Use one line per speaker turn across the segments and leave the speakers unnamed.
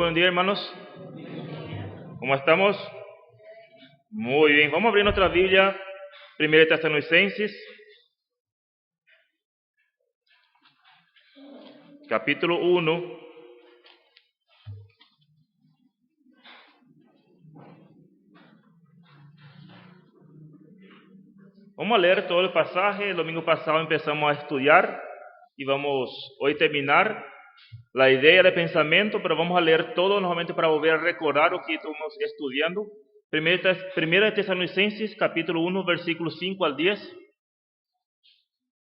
buen día, hermanos. ¿Cómo estamos? Muy bien. Vamos a abrir nuestra Biblia, 1 Tesalonicenses, capítulo 1. Vamos a leer todo el pasaje. El domingo pasado empezamos a estudiar y vamos hoy terminar la idea de pensamiento, pero vamos a leer todo nuevamente para volver a recordar lo que estamos estudiando. 1 Tesalonicenses, capítulo 1, versículos 5 al 10.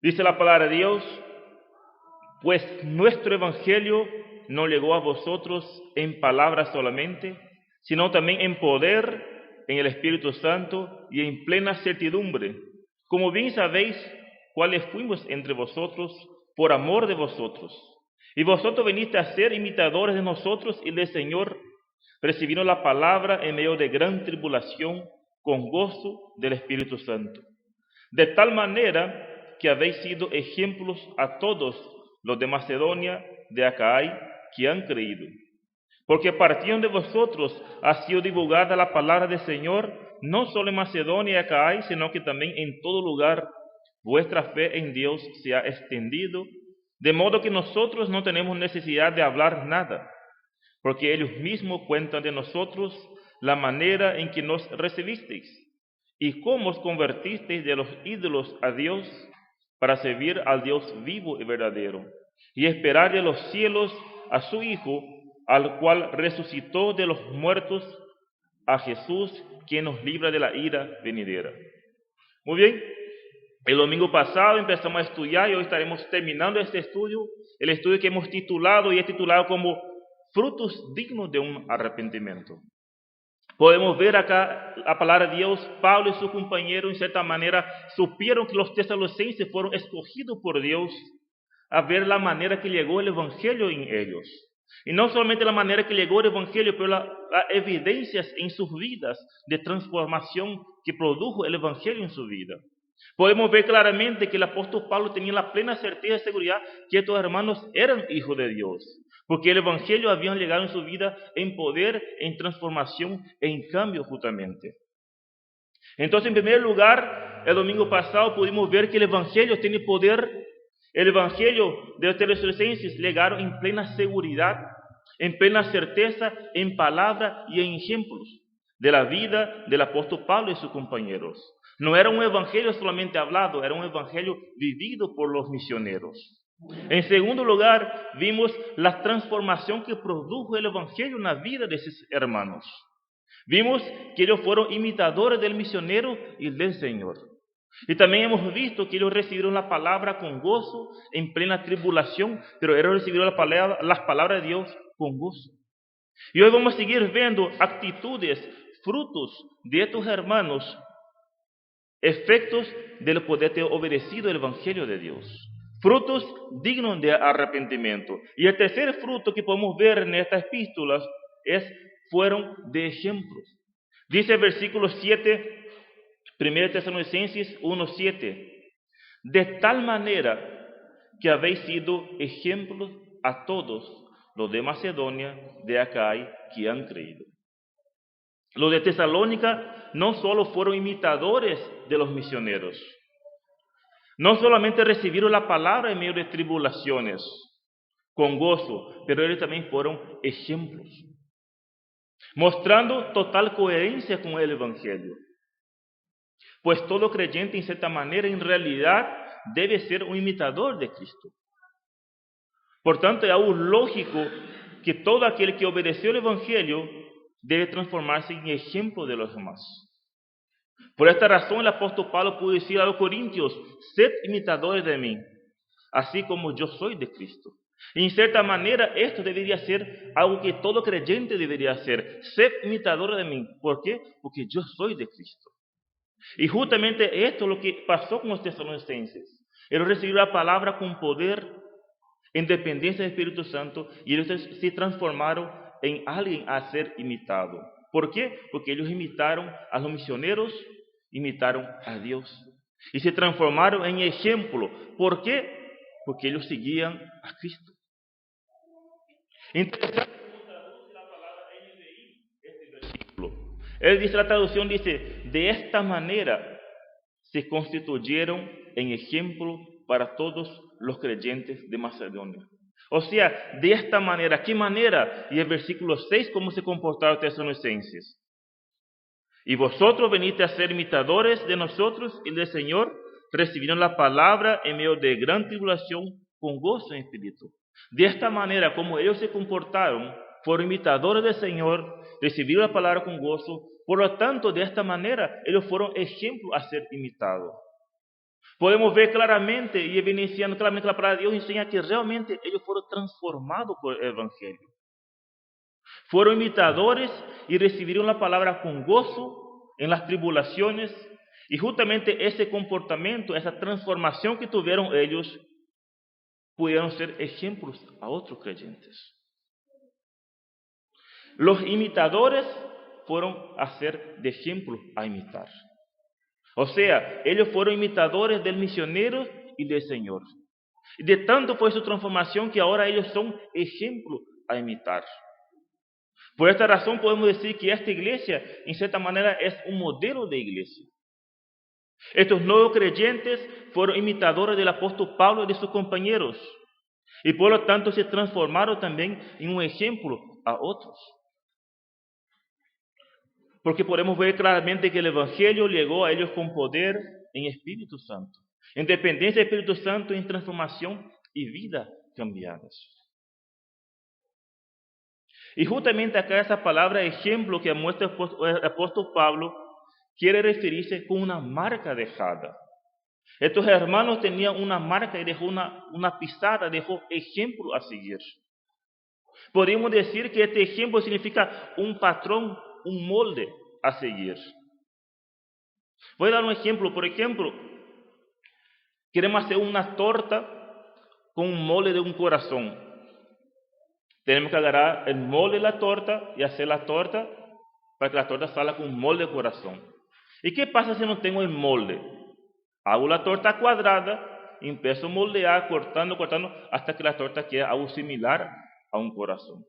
Dice la palabra de Dios: pues nuestro evangelio no llegó a vosotros en palabras solamente, sino también en poder, en el Espíritu Santo y en plena certidumbre, como bien sabéis cuáles fuimos entre vosotros por amor de vosotros. Y vosotros veniste a ser imitadores de nosotros y del Señor, recibiendo la palabra en medio de gran tribulación, con gozo del Espíritu Santo. De tal manera que habéis sido ejemplos a todos los de Macedonia, de Acaya, que han creído. Porque partiendo de vosotros ha sido divulgada la palabra del Señor, no solo en Macedonia y Acaya, sino que también en todo lugar vuestra fe en Dios se ha extendido, de modo que nosotros no tenemos necesidad de hablar nada, porque ellos mismos cuentan de nosotros la manera en que nos recibisteis y cómo os convertisteis de los ídolos a Dios para servir al Dios vivo y verdadero, y esperar de los cielos a su Hijo, al cual resucitó de los muertos, a Jesús, quien nos libra de la ira venidera. Muy bien, el domingo pasado empezamos a estudiar y hoy estaremos terminando este estudio, el estudio que hemos titulado y es titulado como frutos dignos de un arrepentimiento. Podemos ver acá la palabra de Dios. Pablo y sus compañeros, en cierta manera, supieron que los tesalonicenses fueron escogidos por Dios a ver la manera que llegó el Evangelio en ellos. Y no solamente la manera que llegó el Evangelio, pero las evidencias en sus vidas de transformación que produjo el Evangelio en su vida. Podemos ver claramente que el apóstol Pablo tenía la plena certeza y seguridad que estos hermanos eran hijos de Dios, porque el Evangelio había llegado en su vida en poder, en transformación, en cambio justamente. Entonces, en primer lugar, el domingo pasado pudimos ver que el Evangelio tiene poder. El Evangelio de los tesalonicenses llegaron en plena seguridad, en plena certeza, en palabra y en ejemplos de la vida del apóstol Pablo y sus compañeros. No era un evangelio solamente hablado, era un evangelio vivido por los misioneros. En segundo lugar, vimos la transformación que produjo el evangelio en la vida de esos hermanos. Vimos que ellos fueron imitadores del misionero y del Señor. Y también hemos visto que ellos recibieron la palabra con gozo en plena tribulación, pero ellos recibieron las palabras de Dios con gozo. Y hoy vamos a seguir viendo actitudes, frutos de estos hermanos, efectos del poder de obedecido el Evangelio de Dios. Frutos dignos de arrepentimiento. Y el tercer fruto que podemos ver en estas epístolas fueron de ejemplos. Dice el versículo 7, 1 Tesalonicenses 1:7, de tal manera que habéis sido ejemplos a todos los de Macedonia, de Acaya, que han creído. Los de Tesalónica no solo fueron imitadores de los misioneros, no solamente recibieron la palabra en medio de tribulaciones con gozo, pero ellos también fueron ejemplos, mostrando total coherencia con el Evangelio. Pues todo creyente, en cierta manera, en realidad, debe ser un imitador de Cristo. Por tanto, es algo lógico que todo aquel que obedeció el Evangelio debe transformarse en ejemplo de los demás. Por esta razón, el apóstol Pablo pudo decir a los corintios: sed imitadores de mí, así como yo soy de Cristo. Y en cierta manera, esto debería ser algo que todo creyente debería hacer: sed imitadores de mí. ¿Por qué? Porque yo soy de Cristo. Y justamente esto es lo que pasó con los tesalonicenses. Ellos recibieron la palabra con poder, en dependencia del Espíritu Santo, y ellos se transformaron en alguien a ser imitado. ¿Por qué? Porque ellos imitaron a los misioneros, imitaron a Dios, y se transformaron en ejemplo. ¿Por qué? Porque ellos seguían a Cristo. Interesante cómo traduce la Él dice, la traducción dice, de esta manera se constituyeron en ejemplo para todos los creyentes de Macedonia. O sea, de esta manera, ¿qué manera? Y el versículo 6, ¿cómo se comportaron los tesalonicenses? Y vosotros veniste a ser imitadores de nosotros y del Señor, recibieron la palabra en medio de gran tribulación con gozo en espíritu. De esta manera, como ellos se comportaron, fueron imitadores del Señor, recibieron la palabra con gozo. Por lo tanto, de esta manera, ellos fueron ejemplo a ser imitados. Podemos ver claramente y evidenciando claramente la palabra de Dios enseña que realmente ellos fueron transformados por el Evangelio. Fueron imitadores y recibieron la palabra con gozo en las tribulaciones. Y justamente ese comportamiento, esa transformación que tuvieron ellos, pudieron ser ejemplos a otros creyentes. Los imitadores fueron a ser de ejemplo a imitar. O sea, ellos fueron imitadores del misionero y del Señor. Y de tanto fue su transformación que ahora ellos son ejemplo a imitar. Por esta razón podemos decir que esta iglesia, en cierta manera, es un modelo de iglesia. Estos nuevos creyentes fueron imitadores del apóstol Pablo y de sus compañeros. Y por lo tanto se transformaron también en un ejemplo a otros. Porque podemos ver claramente que el Evangelio llegó a ellos con poder en Espíritu Santo. En dependencia del Espíritu Santo, en transformación y vida cambiadas. Y justamente acá esa palabra ejemplo que muestra el apóstol Pablo quiere referirse con una marca dejada. Estos hermanos tenían una marca y dejó una pisada, dejó ejemplo a seguir. Podríamos decir que este ejemplo significa un patrón, un molde a seguir. Voy a dar un ejemplo. Por ejemplo, queremos hacer una torta con un molde de un corazón. Tenemos que agarrar el molde de la torta y hacer la torta para que la torta salga con un molde de corazón. ¿Y qué pasa si no tengo el molde? Hago la torta cuadrada y empiezo a moldear, cortando, hasta que la torta quede algo similar a un corazón.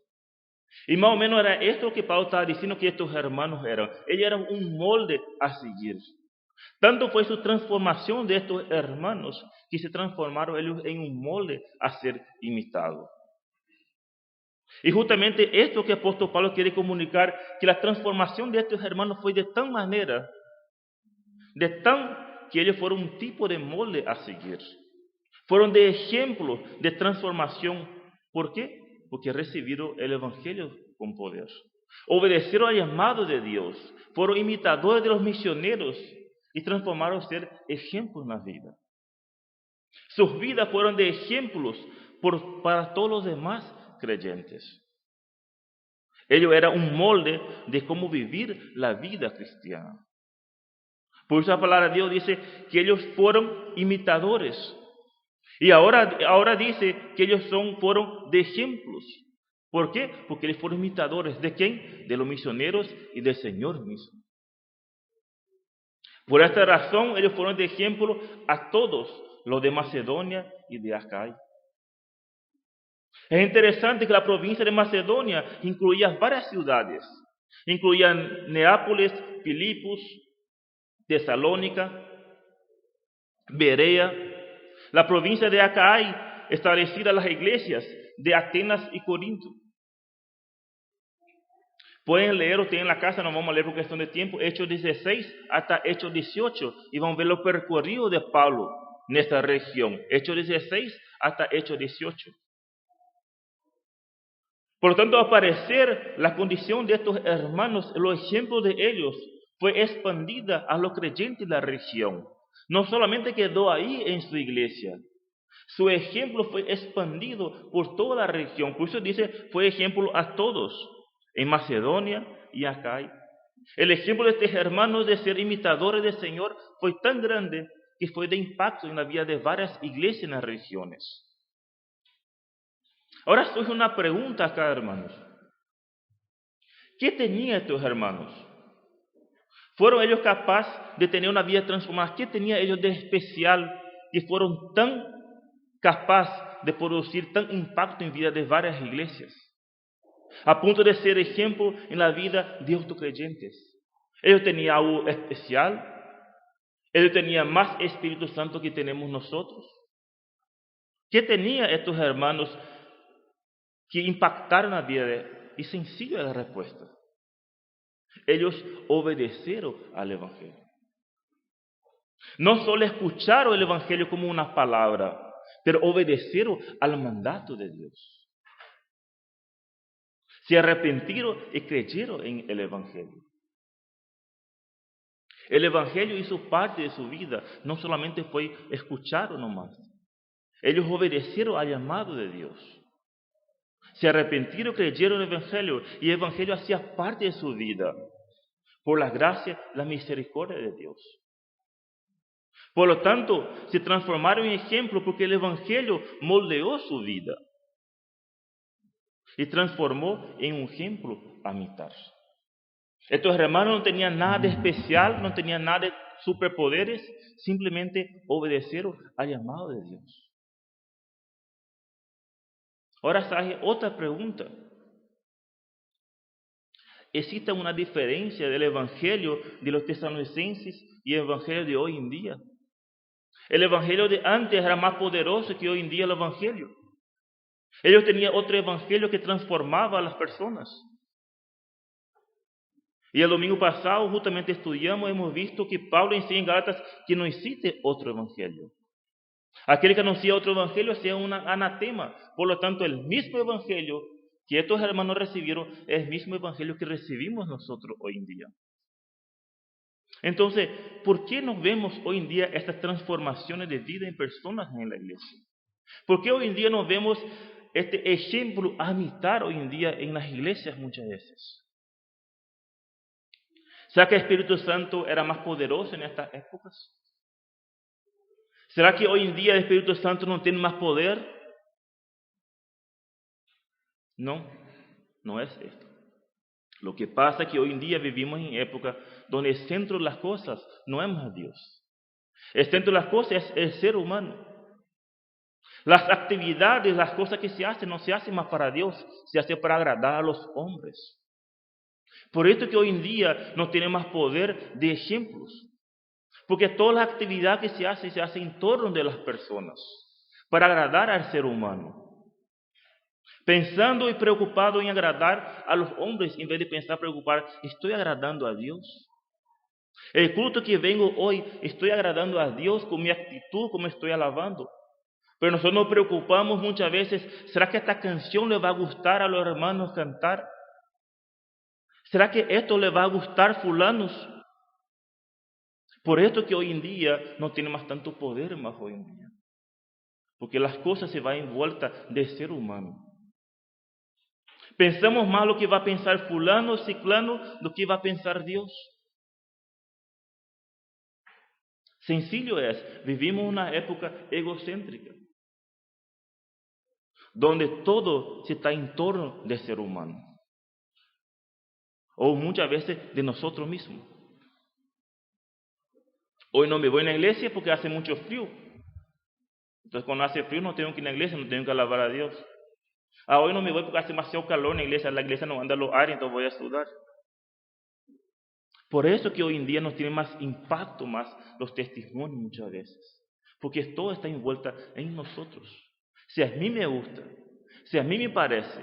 Y más o menos era esto que Pablo estaba diciendo que estos hermanos eran. Ellos eran un molde a seguir. Tanto fue su transformación de estos hermanos que se transformaron ellos en un molde a ser imitado. Y justamente esto que el apóstol Pablo quiere comunicar, que la transformación de estos hermanos fue de tal manera, que ellos fueron un tipo de molde a seguir. Fueron de ejemplo de transformación. ¿Por qué? Porque recibieron el Evangelio con poder. Obedecieron al llamado de Dios. Fueron imitadores de los misioneros y transformaron a ser ejemplos en la vida. Sus vidas fueron de ejemplos para todos los demás creyentes. Ellos eran un molde de cómo vivir la vida cristiana. Por eso la palabra de Dios dice que ellos fueron imitadores. Y ahora dice que ellos fueron de ejemplos. ¿Por qué? Porque ellos fueron imitadores. ¿De quién? De los misioneros y del Señor mismo. Por esta razón ellos fueron de ejemplo a todos los de Macedonia y de Acaya. Es interesante que la provincia de Macedonia incluía varias ciudades. Incluían Neápolis, Filipos, Tesalónica, Berea. La provincia de Acaya establecida las iglesias de Atenas y Corinto. Pueden leer o tienen en la casa, no vamos a leer por cuestión de tiempo, Hechos 16 hasta Hechos 18 y vamos a ver los percorridos de Pablo en esta región. Hechos 16 hasta Hechos 18. Por lo tanto, al parecer, la condición de estos hermanos, los ejemplos de ellos, fue expandida a los creyentes de la región. No solamente quedó ahí en su iglesia, su ejemplo fue expandido por toda la región. Por eso dice, fue ejemplo a todos, en Macedonia y Acaya. El ejemplo de estos hermanos de ser imitadores del Señor fue tan grande que fue de impacto en la vida de varias iglesias en las regiones. Ahora surge una pregunta acá, hermanos. ¿Qué tenían estos hermanos? ¿Fueron ellos capaces de tener una vida transformada? ¿Qué tenían ellos de especial que fueron tan capaces de producir tan impacto en vida de varias iglesias? A punto de ser ejemplo en la vida de otros creyentes. Ellos tenían algo especial. Ellos tenían más Espíritu Santo que tenemos nosotros. ¿Qué tenían estos hermanos que impactaron la vida de ellos? Y sencilla la respuesta. Ellos obedecieron al Evangelio. No solo escucharon el Evangelio como una palabra, pero obedecieron al mandato de Dios. Se arrepintieron y creyeron en el Evangelio. El Evangelio hizo parte de su vida, no solamente fue escuchado nomás. Ellos obedecieron al llamado de Dios. Se arrepintieron, creyeron en el Evangelio, y el Evangelio hacía parte de su vida, por la gracia, la misericordia de Dios. Por lo tanto, se transformaron en ejemplo porque el Evangelio moldeó su vida y transformó en un ejemplo a imitar. Estos hermanos no tenían nada de especial, no tenían nada de superpoderes, simplemente obedecieron al llamado de Dios. Ahora sale otra pregunta. ¿Existe una diferencia del Evangelio de los tesalonicenses y el Evangelio de hoy en día? El Evangelio de antes era más poderoso que hoy en día el Evangelio. Ellos tenían otro Evangelio que transformaba a las personas. Y el domingo pasado justamente estudiamos, hemos visto que Pablo enseña en Gálatas que no existe otro Evangelio. Aquel que anuncia otro Evangelio sea un anatema. Por lo tanto, el mismo Evangelio que estos hermanos recibieron es el mismo Evangelio que recibimos nosotros hoy en día. Entonces, ¿por qué no vemos hoy en día estas transformaciones de vida en personas en la iglesia? ¿Por qué hoy en día no vemos este ejemplo a imitar hoy en día en las iglesias muchas veces? ¿Será que el Espíritu Santo era más poderoso en estas épocas? ¿Será que hoy en día el Espíritu Santo no tiene más poder? No, no es esto. Lo que pasa es que hoy en día vivimos en época donde el centro de las cosas no es más Dios. El centro de las cosas es el ser humano. Las actividades, las cosas que se hacen, no se hacen más para Dios, se hacen para agradar a los hombres. Por esto que hoy en día no tiene más poder de ejemplos. Porque todas las actividades que se hacen en torno de las personas, para agradar al ser humano. Pensando y preocupado en agradar a los hombres, en vez de pensar preocupar, ¿estoy agradando a Dios? El culto que vengo hoy, ¿estoy agradando a Dios con mi actitud, como estoy alabando? Pero nosotros nos preocupamos muchas veces, ¿será que esta canción le va a gustar a los hermanos cantar? ¿Será que esto le va a gustar fulanos? Por esto que hoy en día no tiene más tanto poder más hoy en día. Porque las cosas se van envueltas de ser humano. Pensamos más lo que va a pensar fulano, ciclano, lo que va a pensar Dios. Sencillo es, vivimos una época egocéntrica, donde todo se está en torno del ser humano. O muchas veces de nosotros mismos. Hoy no me voy a la iglesia porque hace mucho frío. Entonces cuando hace frío no tengo que ir a la iglesia, no tengo que alabar a Dios. Hoy no me voy porque hace demasiado calor en la iglesia no anda los aires, entonces voy a sudar. Por eso que hoy en día nos tiene más impacto más los testimonios muchas veces. Porque todo está envuelto en nosotros. Si a mí me gusta, si a mí me parece,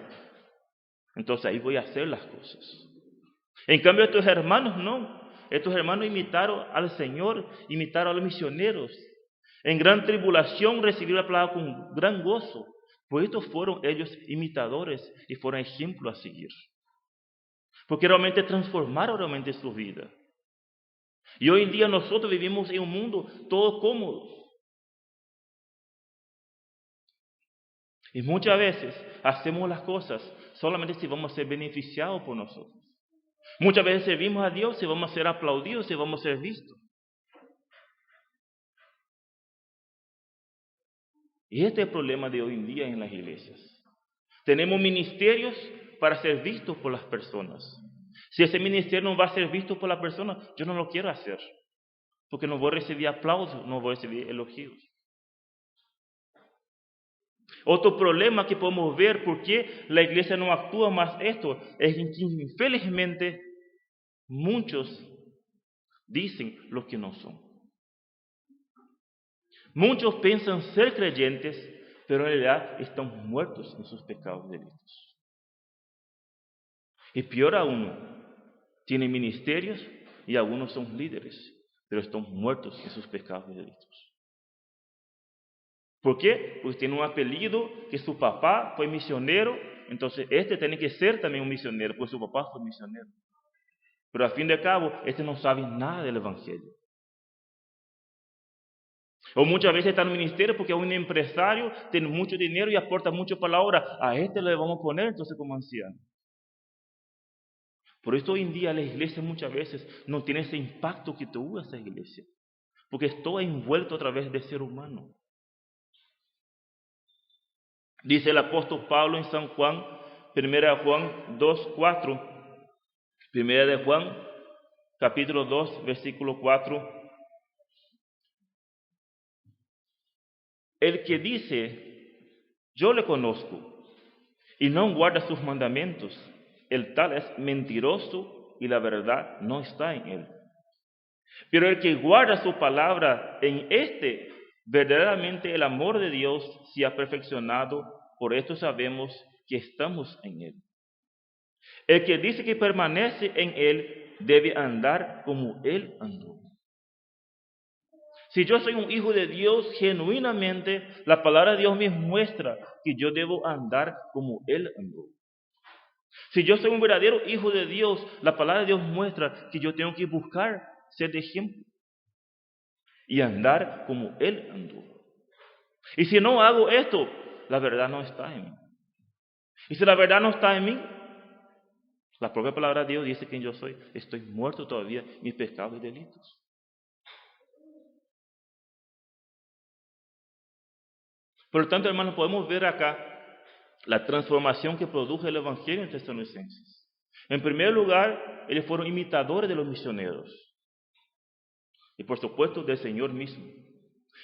entonces ahí voy a hacer las cosas. En cambio estos hermanos no. Estos hermanos imitaron al Señor, imitaron a los misioneros. En gran tribulación recibieron la palabra con gran gozo. Por esto fueron ellos imitadores y fueron ejemplo a seguir. Porque realmente transformaron realmente su vida. Y hoy en día nosotros vivimos en un mundo todo cómodo. Y muchas veces hacemos las cosas solamente si vamos a ser beneficiados por nosotros. Muchas veces servimos a Dios si vamos a ser aplaudidos, si vamos a ser vistos. Y este es el problema de hoy en día en las iglesias. Tenemos ministerios para ser vistos por las personas. Si ese ministerio no va a ser visto por la persona, yo no lo quiero hacer. Porque no voy a recibir aplausos, no voy a recibir elogios. Otro problema que podemos ver por qué la iglesia no actúa más esto es que infelizmente muchos dicen lo que no son. Muchos piensan ser creyentes, pero en realidad están muertos en sus pecados y delitos. Y peor aún, tienen ministerios y algunos son líderes, pero están muertos en sus pecados y delitos. ¿Por qué? Porque tiene un apellido que su papá fue misionero, entonces este tiene que ser también un misionero, porque su papá fue misionero. Pero a fin de cabo, este no sabe nada del Evangelio. O muchas veces está en el ministerio porque es un empresario, tiene mucho dinero y aporta mucho para la obra. A este le vamos a poner entonces como anciano. Por eso hoy en día la iglesia muchas veces no tiene ese impacto que tuvo esa iglesia. Porque todo envuelto a través del ser humano. Dice el apóstol Pablo en San Juan, 1 Juan 2:4, 1 de Juan, capítulo 2, versículo 4. El que dice, yo le conozco, y no guarda sus mandamientos, el tal es mentiroso y la verdad no está en él. Pero el que guarda su palabra, en este verdaderamente el amor de Dios se ha perfeccionado, por esto sabemos que estamos en él. El que dice que permanece en él debe andar como él andó. Si yo soy un hijo de Dios genuinamente, la palabra de Dios me muestra que yo debo andar como él andó. Si yo soy un verdadero hijo de Dios, la palabra de Dios muestra que yo tengo que buscar ser de ejemplo y andar como él andó. Y si no hago esto, la verdad no está en mí. Y si la verdad no está en mí, la propia palabra de Dios dice que yo soy, estoy muerto todavía en mis pecados y delitos. Por lo tanto, hermanos, podemos ver acá la transformación que produjo el Evangelio en Tesalonicenses. En primer lugar, ellos fueron imitadores de los misioneros. Y por supuesto del Señor mismo.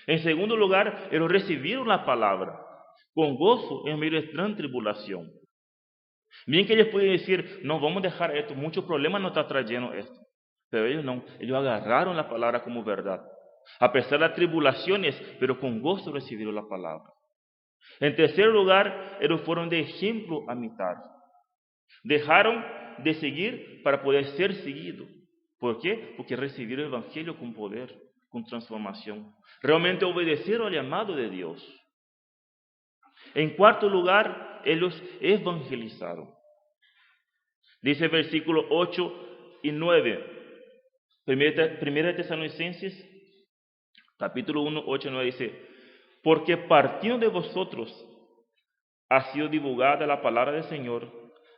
En segundo lugar, ellos recibieron la palabra con gozo en medio de gran tribulación. Bien que ellos pueden decir, no, vamos a dejar esto, muchos problemas nos está trayendo esto. Pero ellos no, ellos agarraron la palabra como verdad. A pesar de las tribulaciones, pero con gozo recibieron la palabra. En tercer lugar, ellos fueron de ejemplo a imitar. Dejaron de seguir para poder ser seguidos. ¿Por qué? Porque recibieron el Evangelio con poder, con transformación. Realmente obedecieron al llamado de Dios. En cuarto lugar, ellos evangelizaron. Dice el versículo 8 y 9. Primera de Tesalonicenses, capítulo 1, 8 y 9 dice, porque partiendo de vosotros ha sido divulgada la palabra del Señor,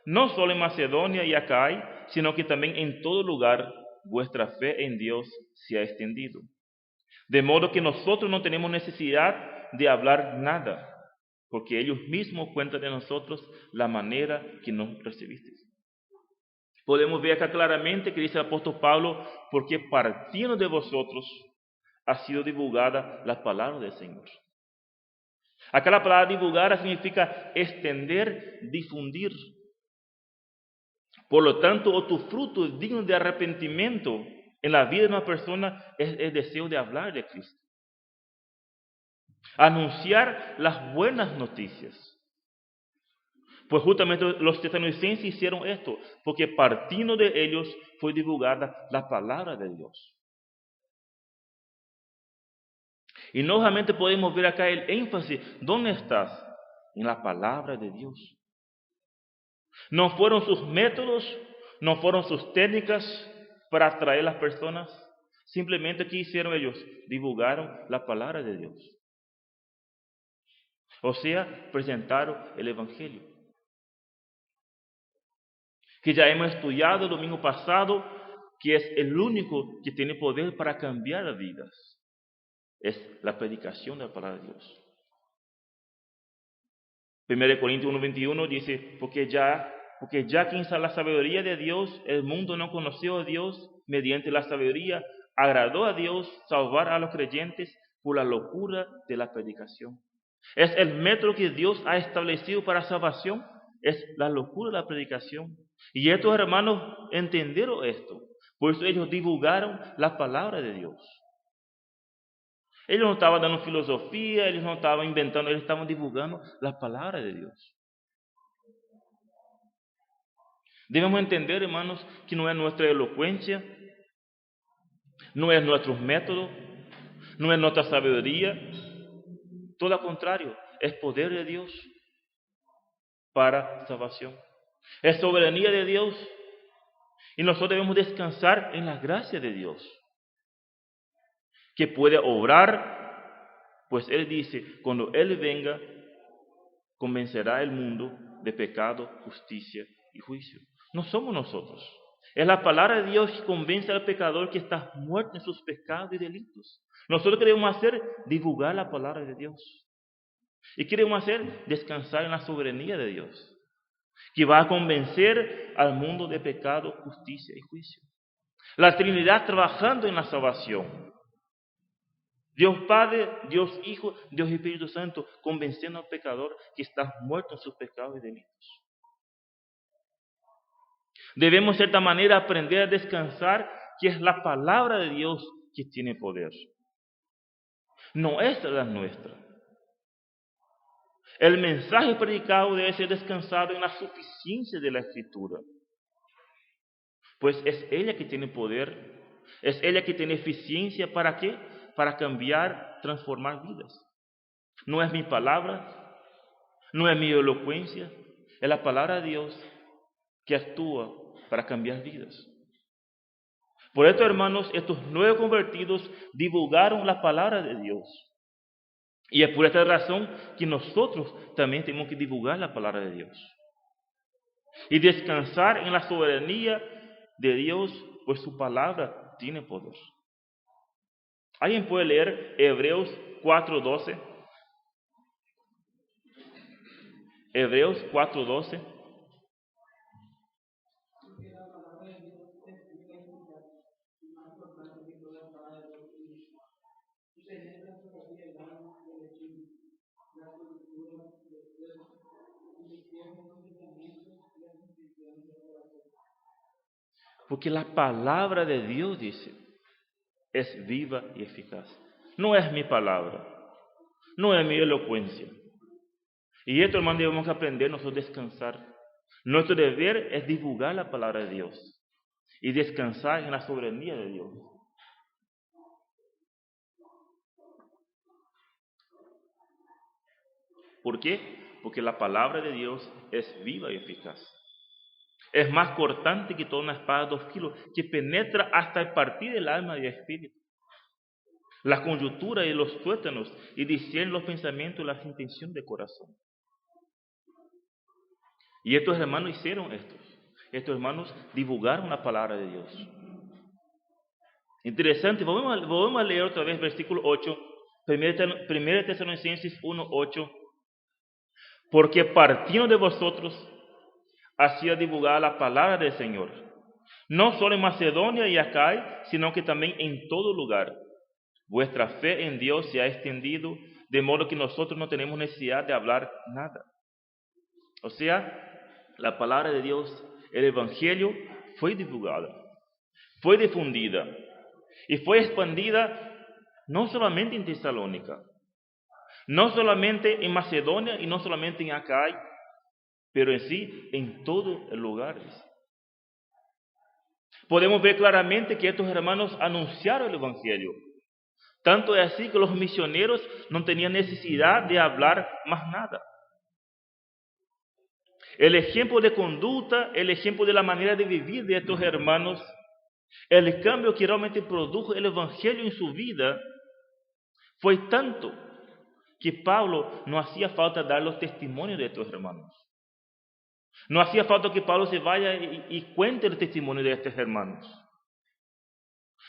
no solo en Macedonia y Acaya, sino que también en todo lugar vuestra fe en Dios se ha extendido. De modo que nosotros no tenemos necesidad de hablar nada, porque ellos mismos cuentan de nosotros la manera que nos recibisteis. Podemos ver acá claramente que dice el apóstol Pablo, porque partiendo de vosotros ha sido divulgada la palabra del Señor. Acá la palabra divulgar significa extender, difundir. Por lo tanto, tu fruto digno de arrepentimiento en la vida de una persona es el deseo de hablar de Cristo. Anunciar las buenas noticias. Pues justamente los tesalonicenses hicieron esto, porque partiendo de ellos fue divulgada la palabra de Dios. Y nuevamente podemos ver acá el énfasis. ¿Dónde estás? En la palabra de Dios. No fueron sus métodos, no fueron sus técnicas para atraer a las personas. Simplemente, ¿qué hicieron ellos? Divulgaron la palabra de Dios. O sea, presentaron el Evangelio. Que ya hemos estudiado el domingo pasado, que es el único que tiene poder para cambiar vidas. Es la predicación de la palabra de Dios. 1 Corintios 1:21 dice, porque ya que en la sabiduría de Dios, el mundo no conoció a Dios, mediante la sabiduría agradó a Dios salvar a los creyentes por la locura de la predicación. Es el método que Dios ha establecido para salvación, es la locura de la predicación. Y estos hermanos entendieron esto. Por eso ellos divulgaron la palabra de Dios. Ellos no estaban dando filosofía, ellos no estaban inventando, ellos estaban divulgando la palabra de Dios. Debemos entender, hermanos, que no es nuestra elocuencia, no es nuestros métodos, no es nuestra sabiduría. Todo lo contrario, es poder de Dios para salvación. Es soberanía de Dios. Y nosotros debemos descansar en la gracia de Dios, que puede obrar, pues Él dice, cuando Él venga, convencerá el mundo de pecado, justicia y juicio. No somos nosotros. Es la palabra de Dios que convence al pecador que está muerto en sus pecados y delitos. Nosotros ¿qué debemos hacer? Divulgar la palabra de Dios. ¿Y qué debemos hacer? Descansar en la soberanía de Dios, que va a convencer al mundo de pecado, justicia y juicio. La Trinidad trabajando en la salvación. Dios Padre, Dios Hijo, Dios Espíritu Santo, convenciendo al pecador que está muerto en sus pecados y delitos. Debemos de cierta manera aprender a descansar, que es la palabra de Dios que tiene poder. No es la nuestra. El mensaje predicado debe ser descansado en la suficiencia de la Escritura. Pues es ella que tiene poder, es ella que tiene eficiencia. ¿Para qué? Para cambiar, transformar vidas. No es mi palabra, no es mi elocuencia, es la palabra de Dios que actúa para cambiar vidas. Por esto, hermanos, estos nuevos convertidos divulgaron la palabra de Dios. Y es por esta razón que nosotros también tenemos que divulgar la palabra de Dios. Y descansar en la soberanía de Dios, pues su palabra tiene poder. ¿Alguien puede leer Hebreos 4:12? Hebreos 4:12. Porque la palabra de Dios, dice, es viva y eficaz. No es mi palabra, no es mi elocuencia. Y esto, hermano, debemos aprender nosotros a descansar. Nuestro deber es divulgar la palabra de Dios y descansar en la soberanía de Dios. ¿Por qué? Porque la palabra de Dios es viva y eficaz. Es más cortante que toda una espada de 2 filos, que penetra hasta el partir el alma y el espíritu, la coyuntura y los tuétanos, y discierne los pensamientos y las intenciones del corazón. Y estos hermanos hicieron esto. Estos hermanos divulgaron la palabra de Dios. Interesante, volvemos a leer otra vez versículo 8, 1 Tesalonicenses 1:8. Porque partiendo de vosotros hacía divulgar la palabra del Señor, no solo en Macedonia y Acaya, sino que también en todo lugar. Vuestra fe en Dios se ha extendido, de modo que nosotros no tenemos necesidad de hablar nada. O sea, la palabra de Dios, el Evangelio, fue divulgada, fue difundida y fue expandida no solamente en Tesalónica, no solamente en Macedonia y no solamente en Acaya, pero en sí en todos los lugares. Podemos ver claramente que estos hermanos anunciaron el Evangelio. Tanto es así que los misioneros no tenían necesidad de hablar más nada. El ejemplo de conducta, el ejemplo de la manera de vivir de estos hermanos, el cambio que realmente produjo el Evangelio en su vida, fue tanto que Pablo no hacía falta dar los testimonios de estos hermanos. No hacía falta que Pablo se vaya y cuente el testimonio de estos hermanos.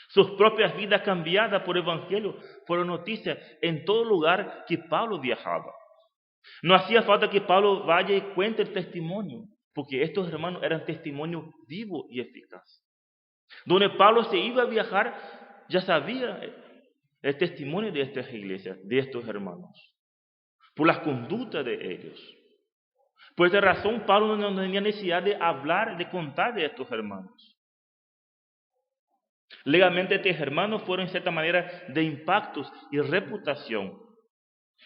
Sus propias vidas cambiadas por el Evangelio fueron noticias en todo lugar que Pablo viajaba. No hacía falta que Pablo vaya y cuente el testimonio, porque estos hermanos eran testimonio vivo y eficaz. Donde Pablo se iba a viajar, ya sabía el testimonio de estas iglesias, de estos hermanos, por las conductas de ellos. Por esa razón, Pablo no tenía necesidad de hablar, de contar de estos hermanos. Legalmente estos hermanos fueron en cierta manera de impactos y reputación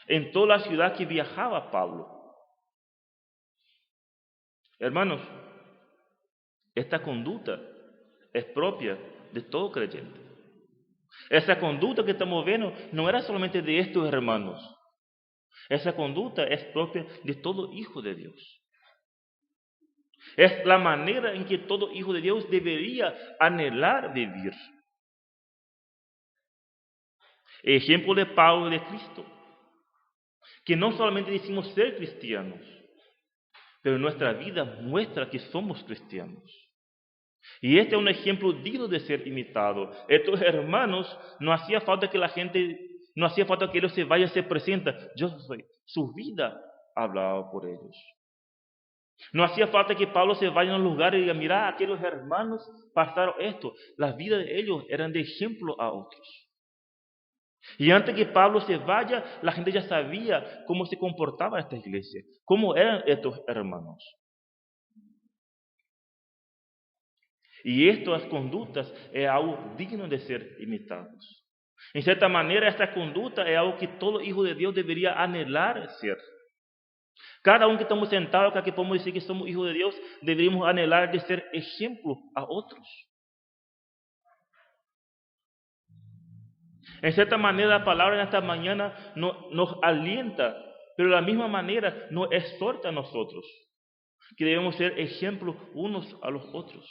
en toda la ciudad que viajaba Pablo. Hermanos, esta conducta es propia de todo creyente. Esa conducta que estamos viendo no era solamente de estos hermanos. Esa conducta es propia de todo hijo de Dios. Es la manera en que todo hijo de Dios debería anhelar vivir. Ejemplo de Pablo y de Cristo, que no solamente decimos ser cristianos, pero nuestra vida muestra que somos cristianos. Y este es un ejemplo digno de ser imitado. Estos hermanos, no hacía falta que la gente, no hacía falta que ellos se vayan, se presentan. Yo soy. Su vida hablaba por ellos. No hacía falta que Pablo se vaya a un lugar y diga, mira, aquellos hermanos pasaron esto. Las vidas de ellos eran de ejemplo a otros. Y antes que Pablo se vaya, la gente ya sabía cómo se comportaba esta iglesia, cómo eran estos hermanos. Y estas conductas es algo digno de ser imitados. En cierta manera, esta conducta es algo que todo hijo de Dios debería anhelar ser. Cada uno que estamos sentados acá, que podemos decir que somos hijos de Dios, deberíamos anhelar de ser ejemplo a otros. En cierta manera, la palabra en esta mañana nos alienta, pero de la misma manera nos exhorta a nosotros, que debemos ser ejemplos unos a los otros.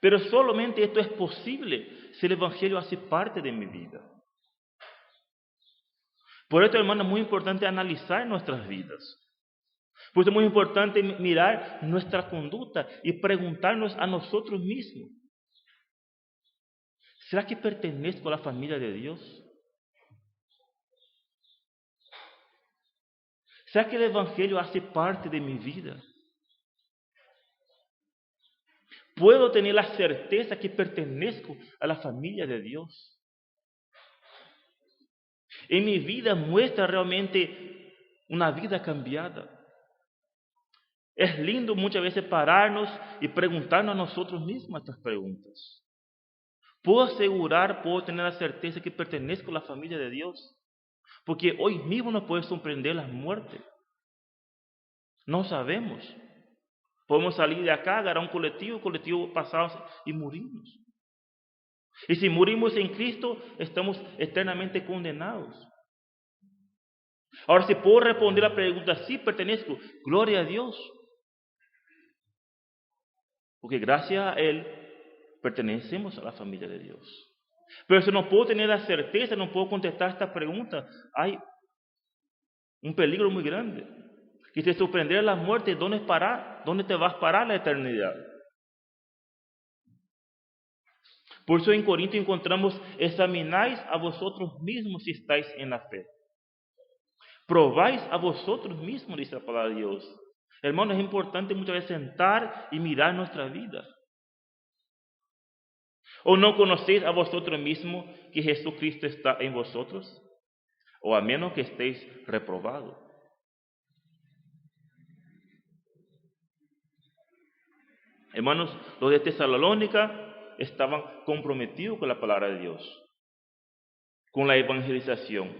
Pero solamente esto es posible si el Evangelio hace parte de mi vida. Por esto, hermano, es muy importante analizar nuestras vidas. Por eso es muy importante mirar nuestra conducta y preguntarnos a nosotros mismos: ¿será que pertenezco a la familia de Dios? ¿Será que el Evangelio hace parte de mi vida? ¿Puedo tener la certeza que pertenezco a la familia de Dios? En mi vida muestra realmente una vida cambiada. Es lindo muchas veces pararnos y preguntarnos a nosotros mismos estas preguntas. ¿Puedo asegurar, puedo tener la certeza que pertenezco a la familia de Dios? Porque hoy mismo nos puede sorprender la muerte. No sabemos. Podemos salir de acá, agarrar un colectivo pasamos y morimos. Y si morimos en Cristo, estamos eternamente condenados. Ahora, si puedo responder la pregunta, sí pertenezco, gloria a Dios. Porque gracias a Él pertenecemos a la familia de Dios. Pero si no puedo tener la certeza, no puedo contestar esta pregunta, hay un peligro muy grande. Que te sorprenderá la muerte, ¿dónde te vas a parar la eternidad? Por eso en Corinto encontramos: examináis a vosotros mismos si estáis en la fe. Probáis a vosotros mismos, dice la palabra de Dios. Hermanos, es importante muchas veces sentar y mirar nuestra vida. ¿O no conocéis a vosotros mismos que Jesucristo está en vosotros? O a menos que estéis reprobados. Hermanos, los de Tesalónica estaban comprometidos con la palabra de Dios, con la evangelización,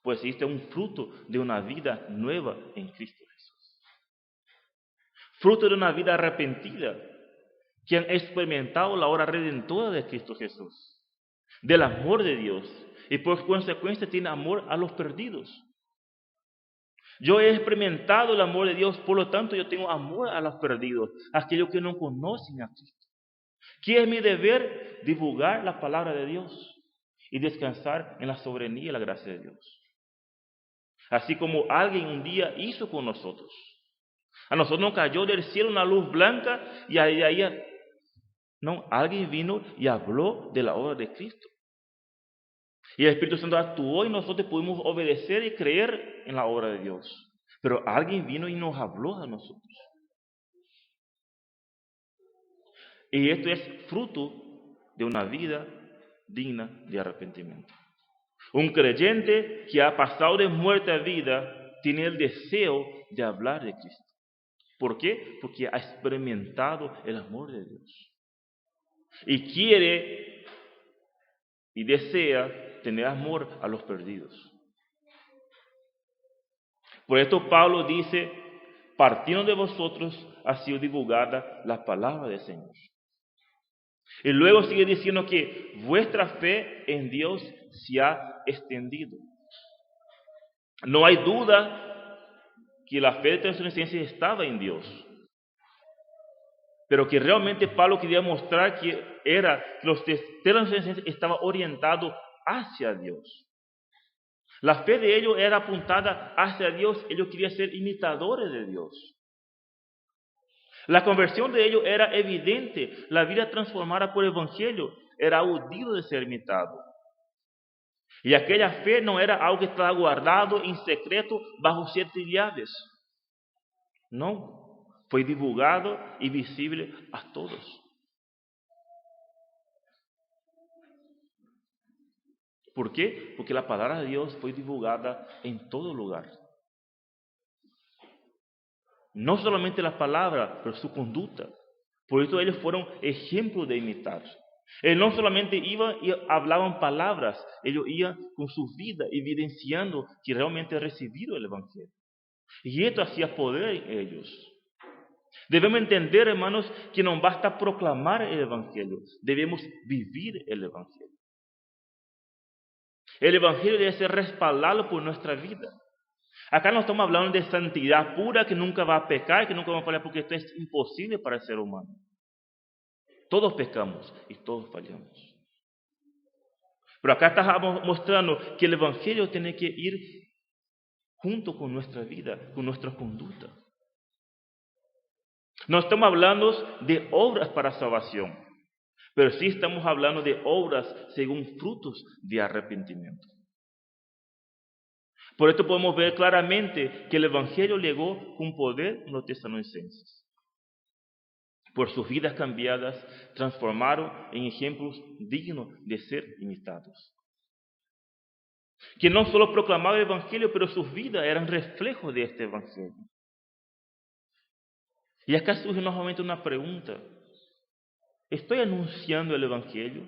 pues este es un fruto de una vida nueva en Cristo Jesús. Fruto de una vida arrepentida, que han experimentado la obra redentora de Cristo Jesús, del amor de Dios, y por consecuencia tiene amor a los perdidos. Yo he experimentado el amor de Dios, por lo tanto yo tengo amor a los perdidos, a aquellos que no conocen a Cristo. ¿Qué es mi deber? Divulgar la palabra de Dios y descansar en la soberanía y la gracia de Dios. Así como alguien un día hizo con nosotros. A nosotros nos cayó del cielo una luz blanca y alguien vino y habló de la obra de Cristo. Y el Espíritu Santo actuó y nosotros pudimos obedecer y creer en la obra de Dios. Pero alguien vino y nos habló a nosotros. Y esto es fruto de una vida digna de arrepentimiento. Un creyente que ha pasado de muerte a vida tiene el deseo de hablar de Cristo. ¿Por qué? Porque ha experimentado el amor de Dios. Y quiere y desea tener amor a los perdidos. Por esto Pablo dice, partiendo de vosotros ha sido divulgada la palabra del Señor. Y luego sigue diciendo que vuestra fe en Dios se ha extendido. No hay duda que la fe de Tesalonicenses estaba en Dios, pero que realmente Pablo quería mostrar que los Tesalonicenses estaban orientados hacia Dios. La fe de ellos era apuntada hacia Dios, ellos querían ser imitadores de Dios. La conversión de ellos era evidente, la vida transformada por el Evangelio era audible de ser imitado. Y aquella fe no era algo que estaba guardado en secreto bajo 7 llaves. No, fue divulgado y visible a todos. ¿Por qué? Porque la palabra de Dios fue divulgada en todo lugar. No solamente la palabra, pero su conducta. Por eso ellos fueron ejemplos de imitar. Ellos no solamente iban y hablaban palabras, ellos iban con su vida evidenciando que realmente recibieron el Evangelio. Y esto hacía poder en ellos. Debemos entender, hermanos, que no basta proclamar el Evangelio, debemos vivir el Evangelio. El Evangelio debe ser respaldado por nuestra vida. Acá no estamos hablando de santidad pura, que nunca va a pecar, que nunca va a fallar, porque esto es imposible para el ser humano. Todos pecamos y todos fallamos. Pero acá estamos mostrando que el Evangelio tiene que ir junto con nuestra vida, con nuestra conducta. No estamos hablando de obras para salvación, pero sí estamos hablando de obras según frutos de arrepentimiento. Por esto podemos ver claramente que el Evangelio llegó con poder en los tesalonicenses. Por sus vidas cambiadas, transformaron en ejemplos dignos de ser imitados. Que no solo proclamaban el Evangelio, pero sus vidas eran reflejos de este Evangelio. Y acá surge nuevamente una pregunta. ¿Estoy anunciando el Evangelio?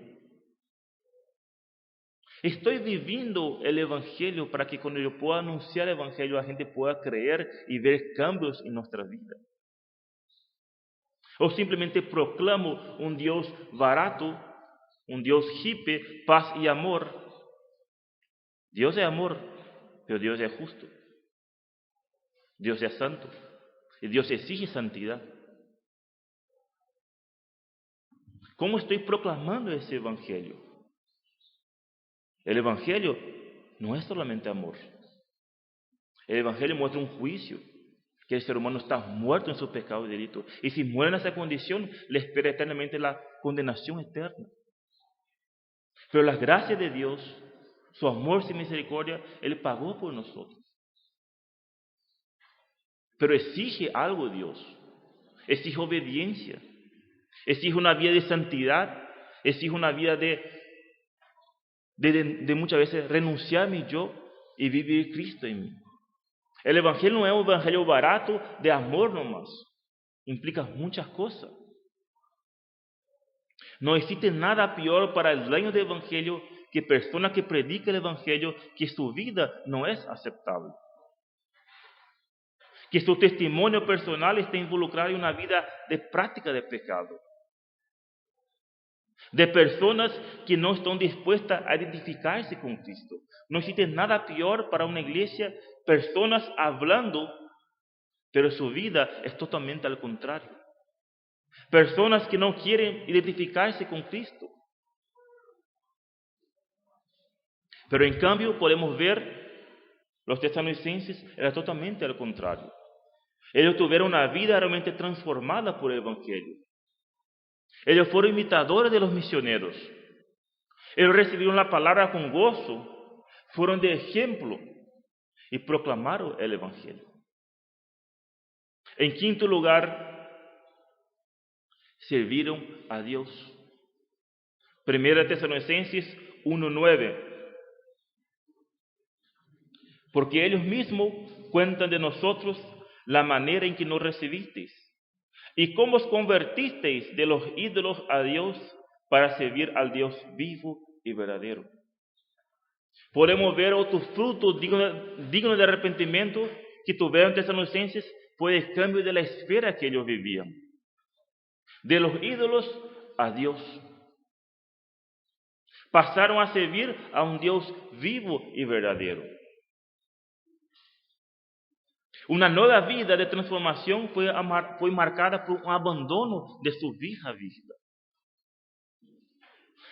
¿Estoy viviendo el Evangelio para que cuando yo pueda anunciar el Evangelio la gente pueda creer y ver cambios en nuestra vida? ¿O simplemente proclamo un Dios barato, un Dios hippie, paz y amor? Dios es amor, pero Dios es justo. Dios es santo. Y Dios exige santidad. ¿Cómo estoy proclamando ese Evangelio? El Evangelio no es solamente amor. El Evangelio muestra un juicio, que el ser humano está muerto en su pecado y delito. Y si muere en esa condición, le espera eternamente la condenación eterna. Pero la gracia de Dios, su amor sin misericordia, Él pagó por nosotros. Pero exige algo Dios. Exige obediencia. Exige una vida de santidad. Exige una vida de muchas veces renunciar a mi yo y vivir Cristo en mí. El Evangelio no es un Evangelio barato de amor nomás. Implica muchas cosas. No existe nada peor para el dueño del Evangelio que persona que predica el Evangelio que su vida no es aceptable. Que su testimonio personal esté involucrado en una vida de práctica de pecado. De personas que no están dispuestas a identificarse con Cristo. No existe nada peor para una iglesia, personas hablando, pero su vida es totalmente al contrario. Personas que no quieren identificarse con Cristo. Pero en cambio podemos ver, los tesalonicenses era totalmente al contrario. Ellos tuvieron una vida realmente transformada por el Evangelio. Ellos fueron imitadores de los misioneros. Ellos recibieron la palabra con gozo, fueron de ejemplo y proclamaron el Evangelio. En quinto lugar, sirvieron a Dios. Primera Tesalonicenses 1:9. Porque ellos mismos cuentan de nosotros la manera en que nos recibisteis y cómo os convertisteis de los ídolos a Dios para servir al Dios vivo y verdadero. Podemos ver otros frutos dignos de arrepentimiento que tuvieron tesalonicenses fue el cambio de la esfera que ellos vivían. De los ídolos a Dios. Pasaron a servir a un Dios vivo y verdadero. Una nueva vida de transformación fue marcada por un abandono de su vieja vida.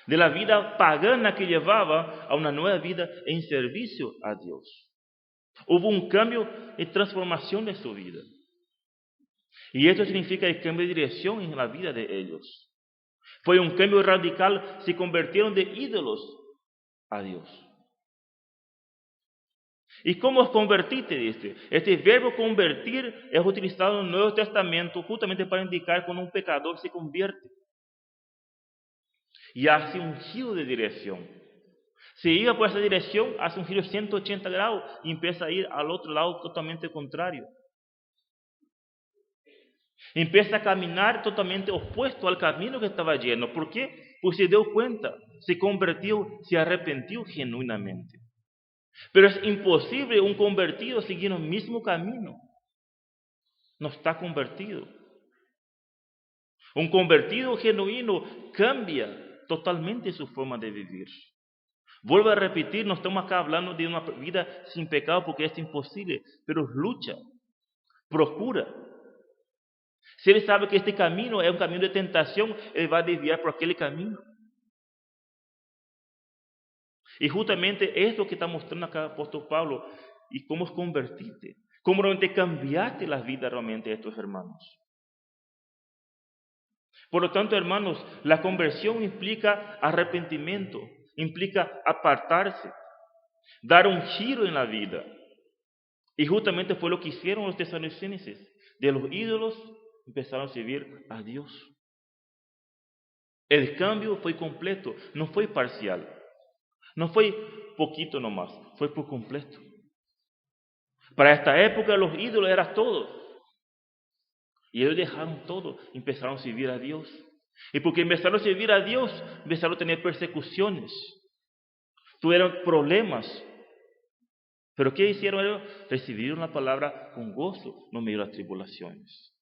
De la vida pagana que llevaba a una nueva vida en servicio a Dios. Hubo un cambio y transformación de su vida. Y esto significa el cambio de dirección en la vida de ellos. Fue un cambio radical, se convirtieron de ídolos a Dios. ¿Y cómo os convertiste? Este verbo convertir es utilizado en el Nuevo Testamento justamente para indicar cuando un pecador se convierte y hace un giro de dirección. Si iba por esa dirección, hace un giro de 180 grados y empieza a ir al otro lado totalmente contrario. Empieza a caminar totalmente opuesto al camino que estaba lleno. ¿Por qué? Pues se dio cuenta, se convirtió, se arrepintió genuinamente. Pero es imposible un convertido seguir el mismo camino. No está convertido. Un convertido genuino cambia totalmente su forma de vivir. Vuelvo a repetir, no estamos acá hablando de una vida sin pecado porque es imposible, pero lucha, procura. Si él sabe que este camino es un camino de tentación, él va a desviar por aquel camino. Y justamente esto que está mostrando acá el apóstol Pablo, y cómo es convertirte, cómo realmente cambiaste la vida realmente de estos hermanos. Por lo tanto, hermanos, la conversión implica arrepentimiento, implica apartarse, dar un giro en la vida. Y justamente fue lo que hicieron los tesalonicenses. De los ídolos empezaron a servir a Dios. El cambio fue completo, no fue parcial. No fue poquito nomás, fue por completo. Para esta época los ídolos eran todo. Y ellos dejaron todo, empezaron a servir a Dios. Y porque empezaron a servir a Dios, empezaron a tener persecuciones. Tuvieron problemas. Pero ¿qué hicieron ellos? Recibieron la palabra con gozo en medio de las tribulaciones.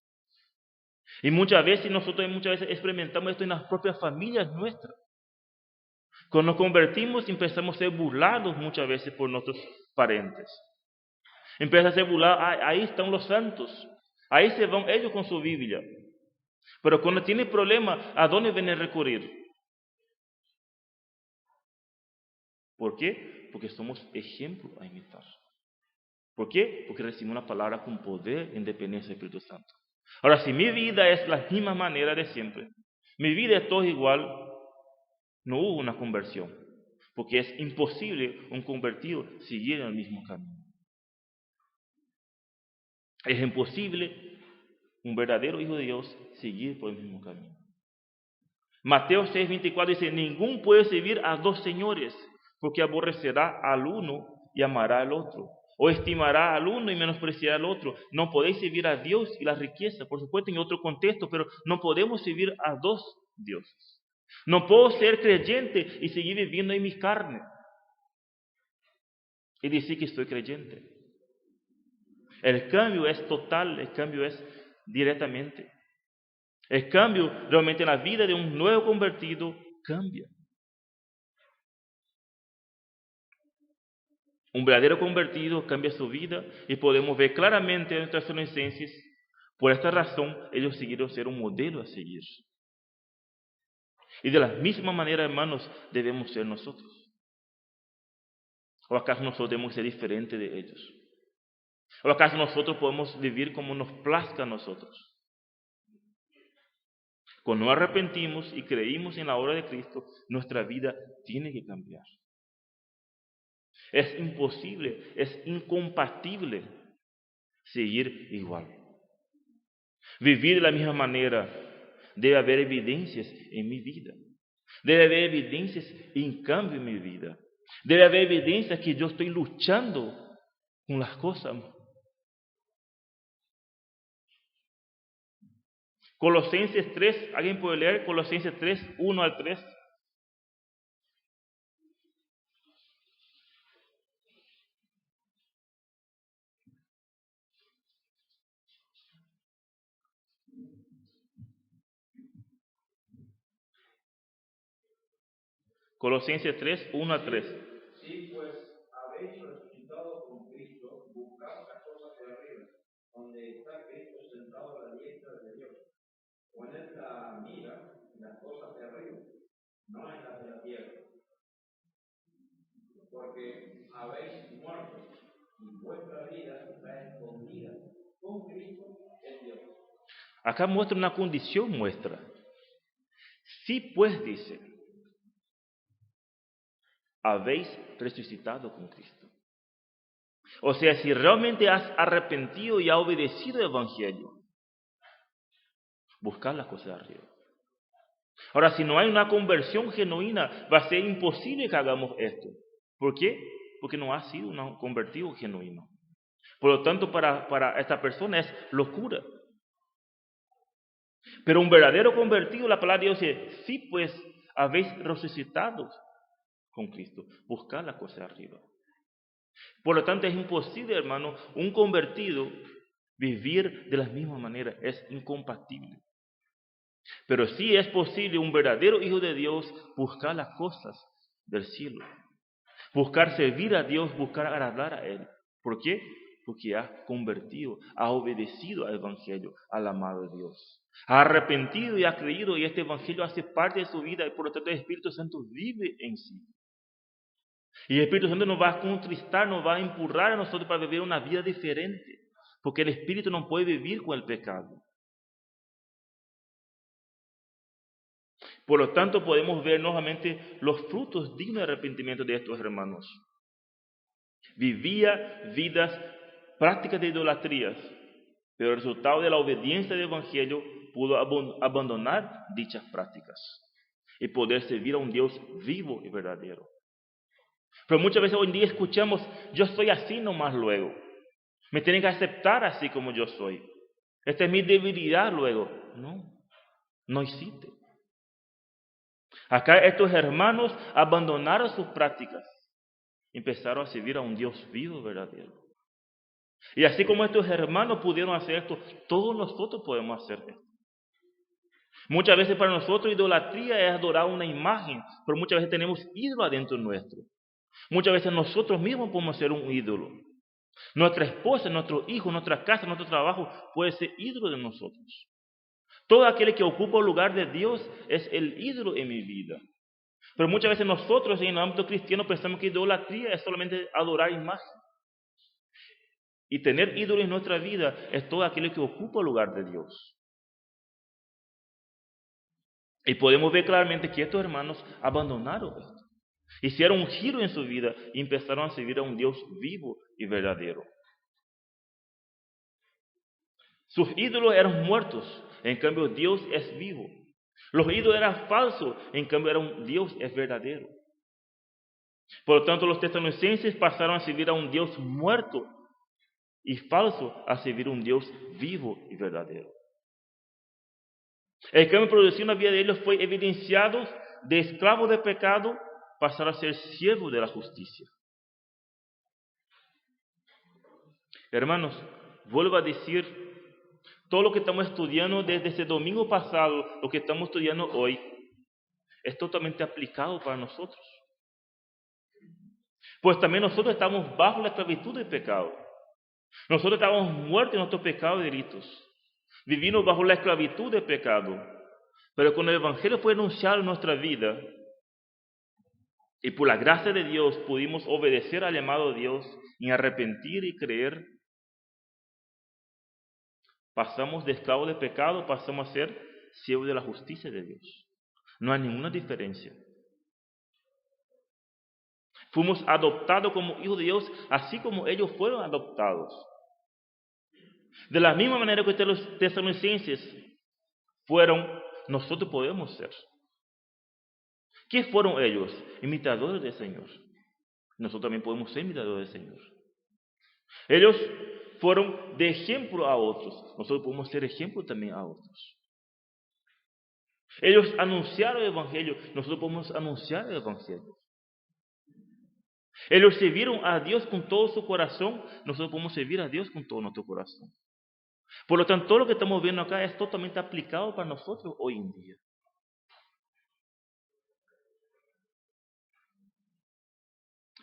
Y muchas veces experimentamos esto en las propias familias nuestras. Cuando nos convertimos empezamos a ser burlados muchas veces por nuestros parientes. Empieza a ser burlado, ahí están los santos, ahí se van ellos con su Biblia. Pero cuando tiene problema, ¿a dónde vienen a recurrir? ¿Por qué? Porque somos ejemplo a imitar. ¿Por qué? Porque recibimos una palabra con poder en dependencia del Espíritu Santo. Ahora, si mi vida es la misma manera de siempre, mi vida es todo igual, no hubo una conversión. Porque es imposible un convertido seguir en el mismo camino. Es imposible un verdadero hijo de Dios seguir por el mismo camino. Mateo 6:24 dice, ningún puede servir a dos señores, porque aborrecerá al uno y amará al otro, o estimará al uno y menospreciará al otro. No podéis servir a Dios y la riqueza, por supuesto en otro contexto, pero no podemos servir a dos dioses. No puedo ser creyente y seguir viviendo en mi carne y decir que estoy creyente. El cambio es total, el cambio es directamente. El cambio realmente en la vida de un nuevo convertido cambia. Un verdadero convertido cambia su vida y podemos ver claramente en los tesalonicenses, por esta razón ellos siguieron ser un modelo a seguir. Y de la misma manera, hermanos, debemos ser nosotros. ¿O acaso nosotros debemos ser diferentes de ellos? ¿O acaso nosotros podemos vivir como nos plazca a nosotros? Cuando nos arrepentimos y creímos en la obra de Cristo, nuestra vida tiene que cambiar. Es imposible, es incompatible seguir igual. Vivir de la misma manera, debe haber evidencias en mi vida. Debe haber evidencias en cambio en mi vida. Debe haber evidencias que yo estoy luchando con las cosas Colosenses 3, ¿alguien puede leer Colosenses 3, 1 al 3? Colosenses 3, 1 al 3.
Sí, pues habéis resucitado con Cristo, buscad las cosas de arriba, donde está Cristo sentado a la diestra de Dios. Poned la mira en las cosas de arriba, no en las de la tierra, porque habéis muerto y vuestra vida está escondida con Cristo en Dios.
Acá muestra una condición muestra. Si pues dice, habéis resucitado con Cristo. O sea, si realmente has arrepentido y has obedecido el Evangelio, buscad las cosas de arriba. Ahora, si no hay una conversión genuina, va a ser imposible que hagamos esto. ¿Por qué? Porque no ha sido un convertido genuino. Por lo tanto, para esta persona es locura. Pero un verdadero convertido, la palabra de Dios dice, sí pues habéis resucitado con Cristo, buscad la cosa de arriba. Por lo tanto, es imposible, hermano, un convertido vivir de la misma manera, es incompatible. Pero sí es posible un verdadero hijo de Dios buscar las cosas del cielo, buscar servir a Dios, buscar agradar a Él. ¿Por qué? Porque ha convertido, ha obedecido al Evangelio, al amado de Dios. Ha arrepentido y ha creído y este Evangelio hace parte de su vida y por lo tanto el Espíritu Santo vive en sí. Y el Espíritu Santo nos va a contristar, nos va a empurrar a nosotros para vivir una vida diferente. Porque el Espíritu no puede vivir con el pecado. Por lo tanto, podemos ver nuevamente los frutos dignos de arrepentimiento de estos hermanos. Vivía vidas prácticas de idolatrías, pero el resultado de la obediencia del Evangelio pudo abandonar dichas prácticas y poder servir a un Dios vivo y verdadero. Pero muchas veces hoy en día escuchamos, yo soy así nomás luego. Me tienen que aceptar así como yo soy. Esta es mi debilidad luego. No, no hiciste. Acá estos hermanos abandonaron sus prácticas y empezaron a servir a un Dios vivo y verdadero. Y así como estos hermanos pudieron hacer esto, todos nosotros podemos hacer esto. Muchas veces para nosotros idolatría es adorar una imagen, pero muchas veces tenemos ídolo adentro nuestro. Muchas veces nosotros mismos podemos ser un ídolo. Nuestra esposa, nuestro hijo, nuestra casa, nuestro trabajo puede ser ídolo de nosotros. Todo aquel que ocupa el lugar de Dios es el ídolo en mi vida. Pero muchas veces nosotros en el ámbito cristiano pensamos que idolatría es solamente adorar imagen. Y tener ídolo en nuestra vida es todo aquel que ocupa el lugar de Dios. Y podemos ver claramente que estos hermanos abandonaron esto. Hicieron un giro en su vida y empezaron a servir a un Dios vivo y verdadero. Sus ídolos eran muertos, en cambio Dios es vivo. Los ídolos eran falsos, en cambio Dios es verdadero. Por lo tanto, los tesalonicenses pasaron a servir a un Dios muerto y falso a servir a un Dios vivo y verdadero. El cambio producido en la vida de ellos fue evidenciado de esclavos de pecado pasar a ser siervos de la justicia. Hermanos, vuelvo a decir, todo lo que estamos estudiando desde ese domingo pasado, lo que estamos estudiando hoy, es totalmente aplicado para nosotros. Pues también nosotros estamos bajo la esclavitud del pecado. Nosotros estamos muertos en nuestros pecados y delitos. Vivimos bajo la esclavitud del pecado. Pero cuando el Evangelio fue anunciado en nuestra vida, y por la gracia de Dios pudimos obedecer al llamado de Dios y arrepentir y creer, pasamos de esclavos de pecado, pasamos a ser siervos de la justicia de Dios. No hay ninguna diferencia. Fuimos adoptados como hijos de Dios, así como ellos fueron adoptados. De la misma manera que los tesalonicenses fueron, nosotros podemos ser. ¿Qué fueron ellos? Imitadores del Señor. Nosotros también podemos ser imitadores del Señor. Ellos fueron de ejemplo a otros. Nosotros podemos ser ejemplo también a otros. Ellos anunciaron el Evangelio, nosotros podemos anunciar el Evangelio. Ellos sirvieron a Dios con todo su corazón, nosotros podemos servir a Dios con todo nuestro corazón. Por lo tanto, todo lo que estamos viendo acá es totalmente aplicado para nosotros hoy en día.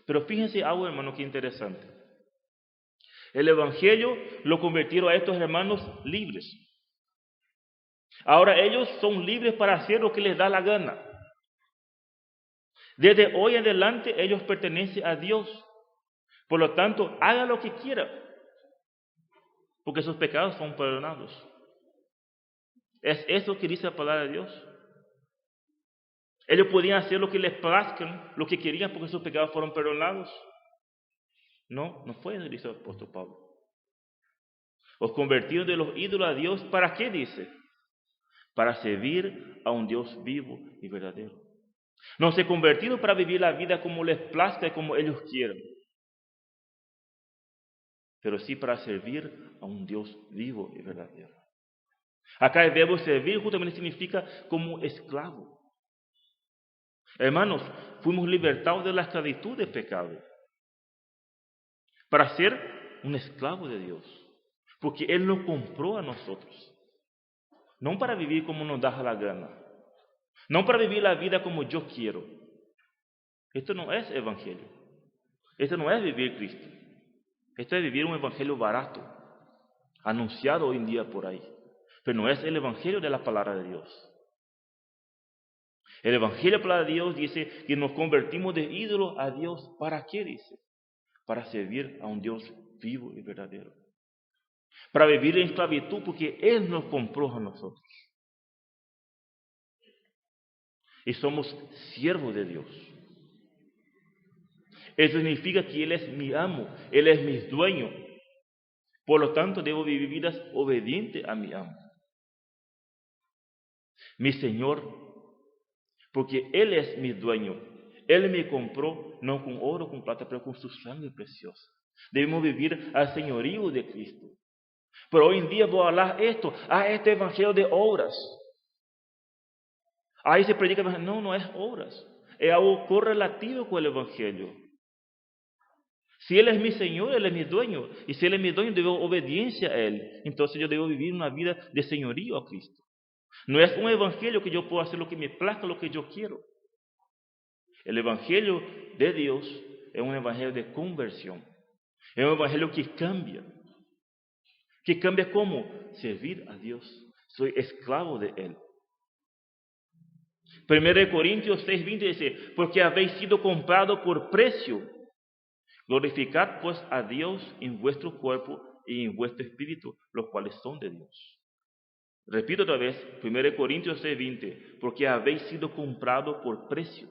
Pero fíjense algo, hermano, que interesante. El Evangelio lo convirtieron a estos hermanos libres. Ahora ellos son libres para hacer lo que les da la gana. Desde hoy en adelante ellos pertenecen a Dios. Por lo tanto, haga lo que quiera, porque sus pecados son perdonados. ¿Es eso que dice la palabra de Dios? Ellos podían hacer lo que les plazcan, lo que querían, porque sus pecados fueron perdonados. No fue eso, dice el apóstol Pablo. Os convirtieron de los ídolos a Dios, ¿para qué dice? Para servir a un Dios vivo y verdadero. No se convirtieron para vivir la vida como les plazca y como ellos quieran, pero sí para servir a un Dios vivo y verdadero. Acá el verbo servir justamente significa como esclavo. Hermanos, fuimos libertados de la esclavitud del pecado para ser un esclavo de Dios, porque Él nos compró a nosotros, no para vivir como nos da la gana, no para vivir la vida como yo quiero. Esto no es evangelio, esto no es vivir Cristo, esto es vivir un evangelio barato, anunciado hoy en día por ahí, pero no es el evangelio de la palabra de Dios. El evangelio de la palabra de Dios dice que nos convertimos de ídolos a Dios. ¿Para qué dice? Para servir a un Dios vivo y verdadero. Para vivir en esclavitud, porque Él nos compró a nosotros. Y somos siervos de Dios. Eso significa que Él es mi amo, Él es mi dueño. Por lo tanto, debo vivir vidas obedientes a mi amo. Mi Señor, porque Él es mi dueño. Él me compró no con oro o con plata, pero con su sangre preciosa. Debemos vivir al señorío de Cristo. Pero hoy en día voy a hablar este evangelio de obras. Ahí se predica, no es obras. Es algo correlativo con el evangelio. Si Él es mi Señor, Él es mi dueño. Y si Él es mi dueño, debo obediencia a Él. Entonces yo debo vivir una vida de señorío a Cristo. No es un evangelio que yo puedo hacer lo que me plazca, lo que yo quiero. El evangelio de Dios es un evangelio de conversión. Es un evangelio que cambia. ¿Que cambia cómo? Servir a Dios. Soy esclavo de Él. 1 Corintios 6:20 dice, porque habéis sido comprado por precio. Glorificad pues a Dios en vuestro cuerpo y en vuestro espíritu, los cuales son de Dios. Repito otra vez, 1 Corintios 6:20, porque habéis sido comprado por precio.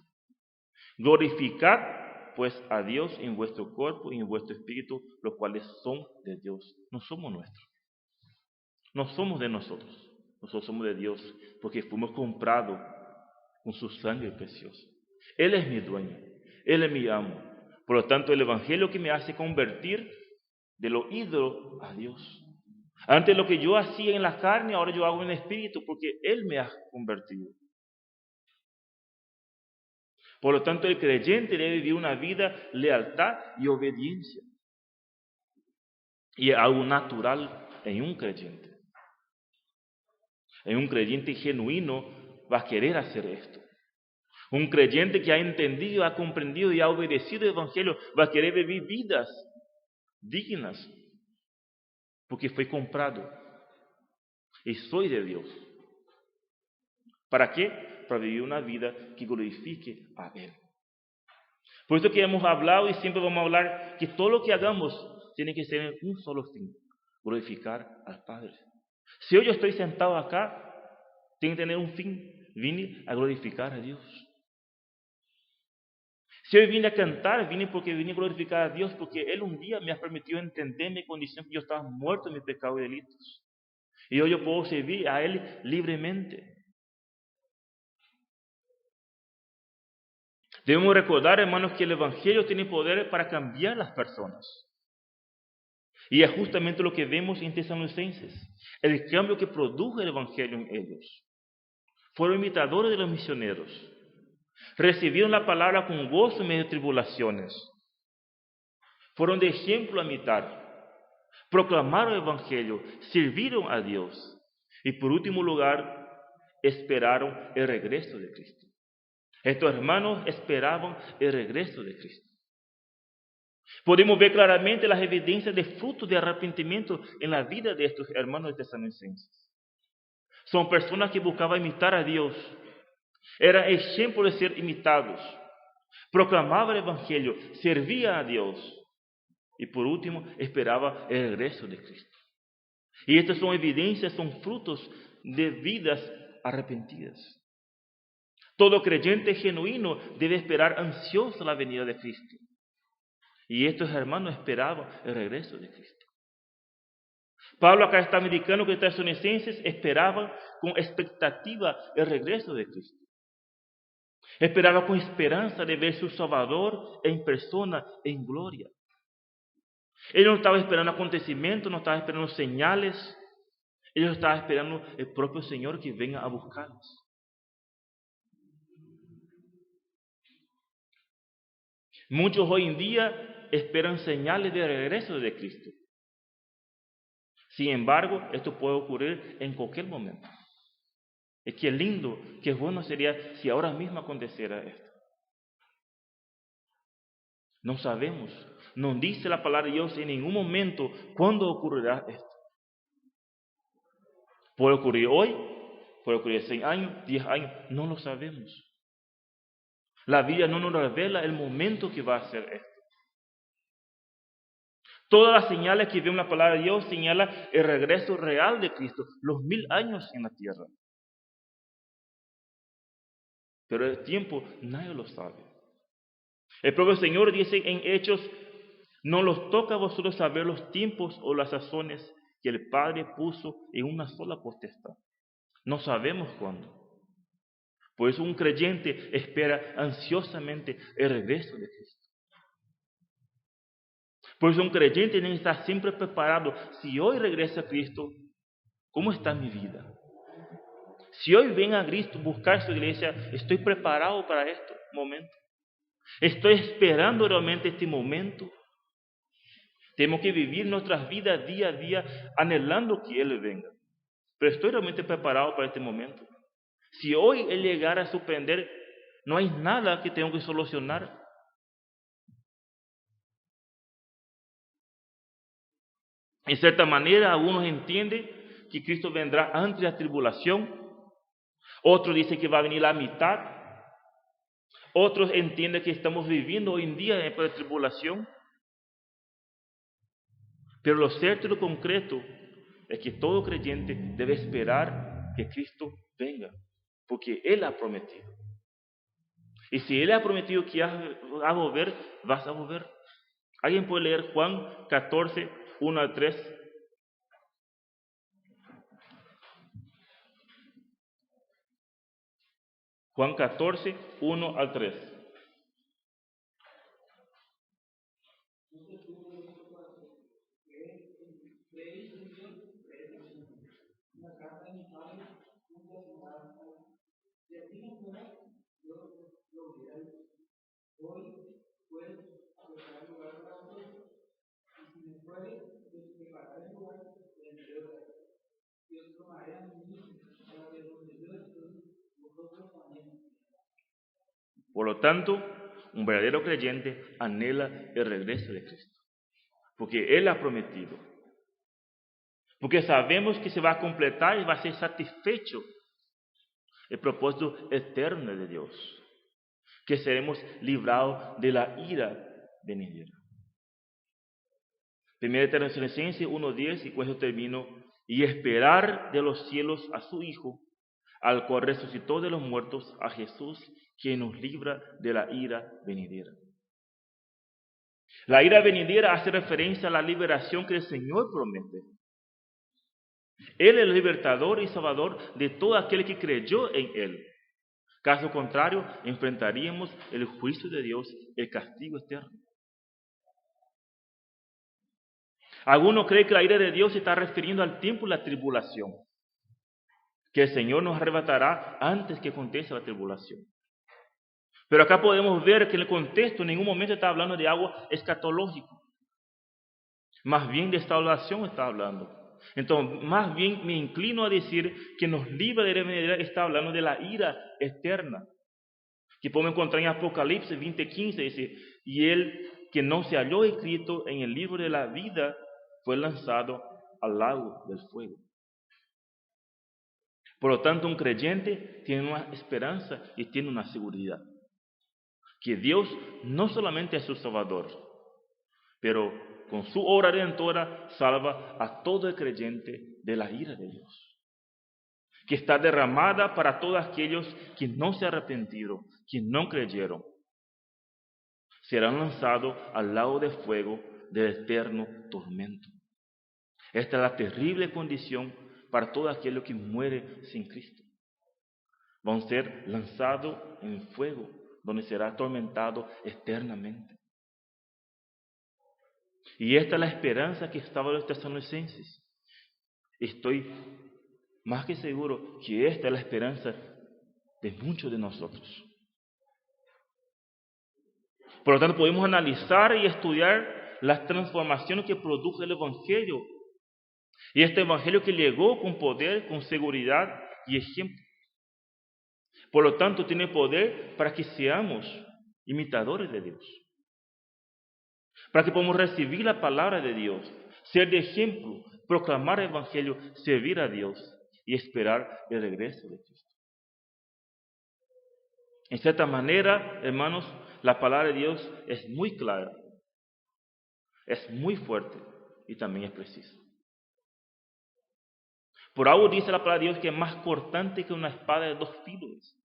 Glorificad pues a Dios en vuestro cuerpo y en vuestro espíritu, los cuales son de Dios. No somos nuestros. No somos de nosotros. Nosotros somos de Dios porque fuimos comprados con su sangre preciosa. Él es mi dueño. Él es mi amo. Por lo tanto, el evangelio que me hace convertir de lo ídolo a Dios. Antes lo que yo hacía en la carne, ahora yo hago en el espíritu porque Él me ha convertido. Por lo tanto, el creyente debe vivir una vida de lealtad y obediencia. Y es algo natural en un creyente. En un creyente genuino va a querer hacer esto. Un creyente que ha entendido, ha comprendido y ha obedecido el evangelio va a querer vivir vidas dignas. Porque fue comprado. Y soy de Dios. ¿Para qué? Para vivir una vida que glorifique a Él. Por eso que hemos hablado y siempre vamos a hablar que todo lo que hagamos tiene que ser en un solo fin, glorificar al Padre. Si hoy yo estoy sentado acá, tiene que tener un fin, vine a glorificar a Dios. Si hoy vine a cantar, vine porque vine a glorificar a Dios, porque Él un día me ha permitido entender mi condición, que yo estaba muerto en mis pecados y delitos. Y hoy yo puedo servir a Él libremente. Debemos recordar, hermanos, que el Evangelio tiene poder para cambiar las personas. Y es justamente lo que vemos en Tesalonicenses. El cambio que produjo el Evangelio en ellos. fueron imitadores de los misioneros, recibieron la palabra con gozo en medio de tribulaciones, fueron de ejemplo a imitar, proclamaron el Evangelio, sirvieron a Dios y por último lugar, esperaron el regreso de Cristo. Estos hermanos esperaban el regreso de Cristo. Podemos ver claramente las evidencias de frutos de arrepentimiento en la vida de estos hermanos tesalonicenses. Son personas que buscaban imitar a Dios, eran ejemplo de ser imitados, proclamaban el Evangelio, servían a Dios y por último esperaban el regreso de Cristo. Y estas son evidencias, son frutos de vidas arrepentidas. Todo creyente genuino debe esperar ansioso la venida de Cristo. Y estos hermanos esperaban el regreso de Cristo. Pablo acá está indicando que los tesalonicenses esperaban con expectativa el regreso de Cristo. Esperaban con esperanza de ver su Salvador en persona, en gloria. Ellos no estaban esperando acontecimientos, no estaban esperando señales. Ellos estaban esperando el propio Señor que venga a buscarlos. Muchos hoy en día esperan señales de regreso de Cristo. Sin embargo, esto puede ocurrir en cualquier momento. Es que lindo, que bueno sería si ahora mismo aconteciera esto. No sabemos, no dice la palabra de Dios en ningún momento cuándo ocurrirá esto. Puede ocurrir hoy, puede ocurrir 100 años, 10 años, no lo sabemos. La Biblia no nos revela el momento que va a ser esto. Todas las señales que vemos en la palabra de Dios señalan el regreso real de Cristo, los 1000 años en la tierra. Pero el tiempo nadie lo sabe. El propio Señor dice en Hechos, no los toca a vosotros saber los tiempos o las sazones que el Padre puso en una sola potestad. No sabemos cuándo. Por eso un creyente espera ansiosamente el regreso de Cristo. Por eso un creyente debe estar siempre preparado. Si hoy regresa Cristo, ¿cómo está mi vida? Si hoy ven a Cristo buscar su iglesia, ¿estoy preparado para este momento? ¿Estoy esperando realmente este momento? Tenemos que vivir nuestras vidas día a día anhelando que Él venga. Pero ¿estoy realmente preparado para este momento? Si hoy Él llegara a sorprender, no hay nada que tengo que solucionar. En cierta manera, algunos entienden que Cristo vendrá antes de la tribulación. Otros dicen que va a venir a la mitad. Otros entienden que estamos viviendo hoy en día en la tribulación. Pero lo cierto y lo concreto es que todo creyente debe esperar que Cristo venga, porque Él ha prometido. Y si Él ha prometido que va a volver, vas a volver. ¿Alguien puede leer Juan 14, 1 al 3? Juan 14, 1 al 3. Por lo tanto, un verdadero creyente anhela el regreso de Cristo, porque Él ha prometido. Porque sabemos que se va a completar y va a ser satisfecho el propósito eterno de Dios, que seremos librados de la ira venidera. 1 Tesalonicenses 1:10, y con eso termino, y esperar de los cielos a su Hijo, al cual resucitó de los muertos, a Jesús, quien nos libra de la ira venidera. La ira venidera hace referencia a la liberación que el Señor promete. Él es el libertador y salvador de todo aquel que creyó en Él. Caso contrario, enfrentaríamos el juicio de Dios, el castigo eterno. Algunos creen que la ira de Dios se está refiriendo al tiempo de la tribulación, que el Señor nos arrebatará antes que aconteça la tribulación. Pero acá podemos ver que el contexto en ningún momento está hablando de algo escatológico. Más bien de salvación está hablando. Entonces, más bien me inclino a decir que nos libra de la venidera está hablando de la ira eterna. Que podemos encontrar en Apocalipsis 20:15, dice, y él que no se halló escrito en el libro de la vida fue lanzado al lago del fuego. Por lo tanto, un creyente tiene una esperanza y tiene una seguridad. Que Dios no solamente es su Salvador, pero con su obra redentora salva a todo el creyente de la ira de Dios, que está derramada para todos aquellos que no se arrepintieron, que no creyeron. Serán lanzados al lago de fuego del eterno tormento. Esta es la terrible condición para todo aquel que muere sin Cristo. Van a ser lanzados en fuego, donde será atormentado eternamente. Y esta es la esperanza que estaba en los tesalonicenses. Estoy más que seguro que esta es la esperanza de muchos de nosotros. Por lo tanto, podemos analizar y estudiar las transformaciones que produjo el Evangelio. Y este Evangelio que llegó con poder, con seguridad y ejemplo. Por lo tanto, tiene poder para que seamos imitadores de Dios. Para que podamos recibir la palabra de Dios, ser de ejemplo, proclamar el Evangelio, servir a Dios y esperar el regreso de Cristo. En cierta manera, hermanos, la palabra de Dios es muy clara, es muy fuerte y también es precisa. Por algo dice la palabra de Dios que es más cortante que una espada de 2 filos.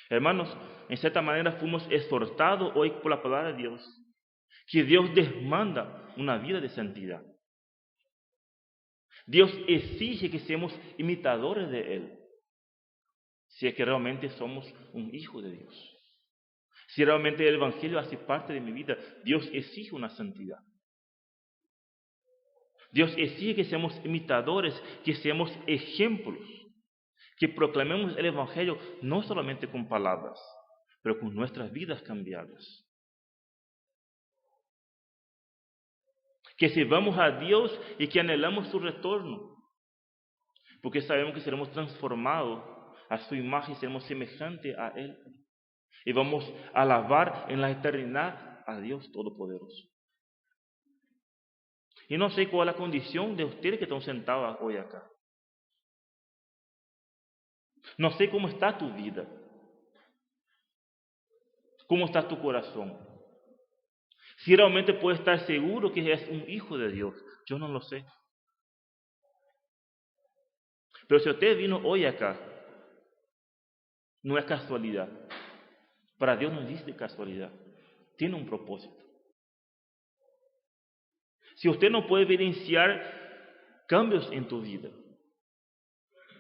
Hermanos, en cierta manera fuimos exhortados hoy por la palabra de Dios, que Dios demanda una vida de santidad. Dios exige que seamos imitadores de Él, si es que realmente somos un hijo de Dios. Si realmente el Evangelio hace parte de mi vida, Dios exige una santidad. Dios exige que seamos imitadores, que seamos ejemplos, que proclamemos el Evangelio no solamente con palabras, pero con nuestras vidas cambiadas. Que sirvamos a Dios y que anhelamos su retorno, porque sabemos que seremos transformados a su imagen y seremos semejantes a Él. Y vamos a alabar en la eternidad a Dios Todopoderoso. Y no sé cuál es la condición de ustedes que están sentados hoy acá. No sé cómo está tu vida. ¿Cómo está tu corazón? Si realmente puedes estar seguro que eres un hijo de Dios, yo no lo sé. Pero si usted vino hoy acá, no es casualidad. Para Dios no existe casualidad. Tiene un propósito. Si usted no puede evidenciar cambios en tu vida,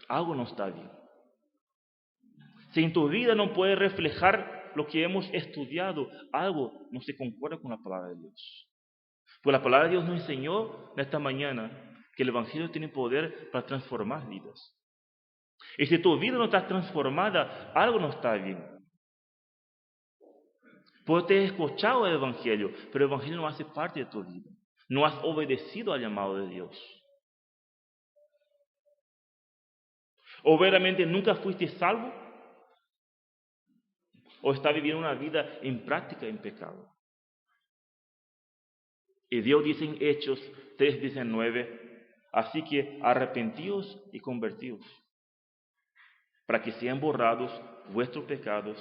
algo no está bien. Si en tu vida no puede reflejar lo que hemos estudiado, algo no se concuerda con la palabra de Dios. Pues la palabra de Dios nos enseñó en esta mañana que el Evangelio tiene poder para transformar vidas. Y si tu vida no está transformada, algo no está bien. Puedes ter escuchado el Evangelio, pero el Evangelio no hace parte de tu vida. No has obedecido al llamado de Dios. O verdaderamente nunca fuiste salvo, o está viviendo una vida en práctica en pecado. Y Dios dice en Hechos 3:19, así que arrepentíos y convertíos, para que sean borrados vuestros pecados,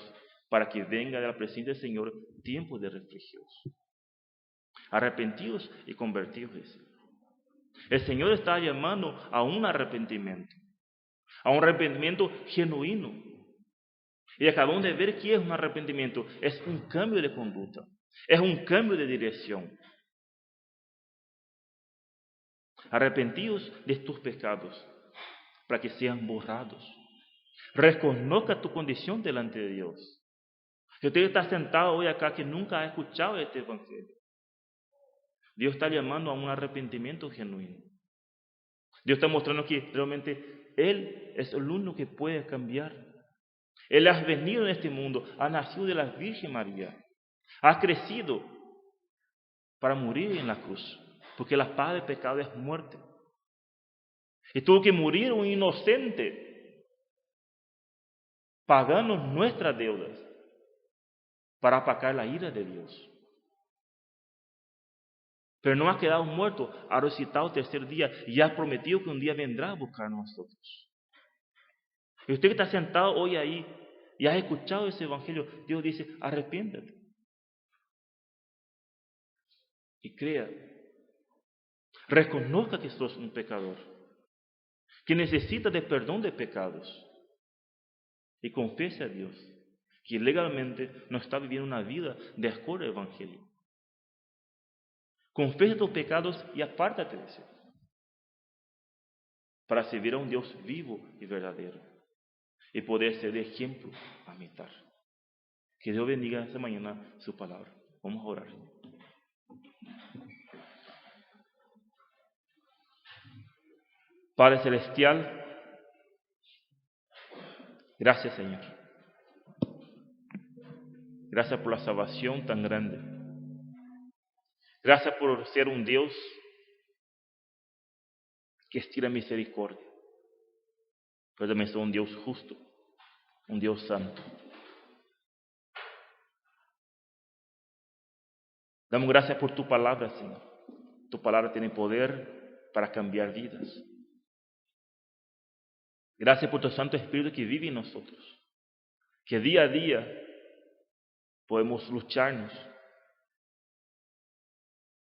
para que venga de la presencia del Señor tiempo de refrigerio. Arrepentíos y convertíos. El Señor está llamando a un arrepentimiento genuino. Y acabamos de ver que es un arrepentimiento, es un cambio de conducta, es un cambio de dirección. Arrepentíos de tus pecados, para que sean borrados. Reconozca tu condición delante de Dios. Si usted está sentado hoy acá que nunca ha escuchado este Evangelio, Dios está llamando a un arrepentimiento genuino. Dios está mostrando que realmente Él es el único que puede cambiar. Él ha venido en este mundo, ha nacido de la Virgen María, ha crecido para morir en la cruz, porque la paga del pecado es muerte. Y tuvo que morir un inocente, pagando nuestras deudas, para apagar la ira de Dios. Pero no ha quedado muerto, ha resucitado el tercer día y ha prometido que un día vendrá a buscar a nosotros. Y usted que está sentado hoy ahí y has escuchado ese evangelio, Dios dice, arrepiéntate. Y crea, reconozca que sos un pecador, que necesita de perdón de pecados. Y confiese a Dios que legalmente no está viviendo una vida de acuerdo al evangelio. Confiesa tus pecados y apártate de eso, para servir a un Dios vivo y verdadero y poder ser de ejemplo a imitar. Que Dios bendiga esta mañana su palabra. Vamos a orar. Padre Celestial, gracias Señor. Gracias por la salvación tan grande. Gracias por ser un Dios que estira misericordia. Pero también soy un Dios justo, un Dios santo. Damos gracias por tu palabra, Señor. Tu palabra tiene poder para cambiar vidas. Gracias por tu Santo Espíritu que vive en nosotros. Que día a día podemos lucharnos,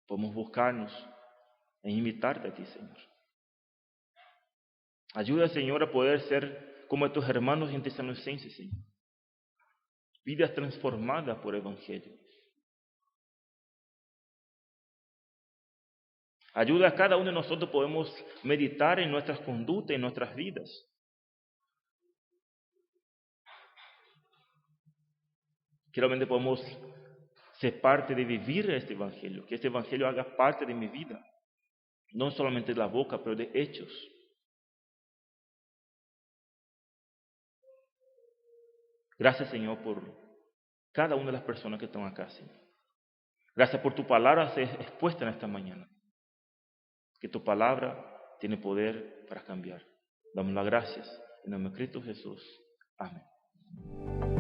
podemos buscarnos en imitarte a ti, Señor. Ayuda, Señor, a poder ser como tus hermanos en Tesalonicenses, Señor. Vidas transformadas por el Evangelio. Ayuda a cada uno de nosotros, podemos meditar en nuestras conductas, en nuestras vidas. Que realmente podemos ser parte de vivir este Evangelio. Que este Evangelio haga parte de mi vida. No solamente de la boca, pero de hechos. Gracias, Señor, por cada una de las personas que están acá, Señor. Gracias por tu palabra ser expuesta en esta mañana. Que tu palabra tiene poder para cambiar. Damos las gracias en el nombre de Cristo Jesús. Amén.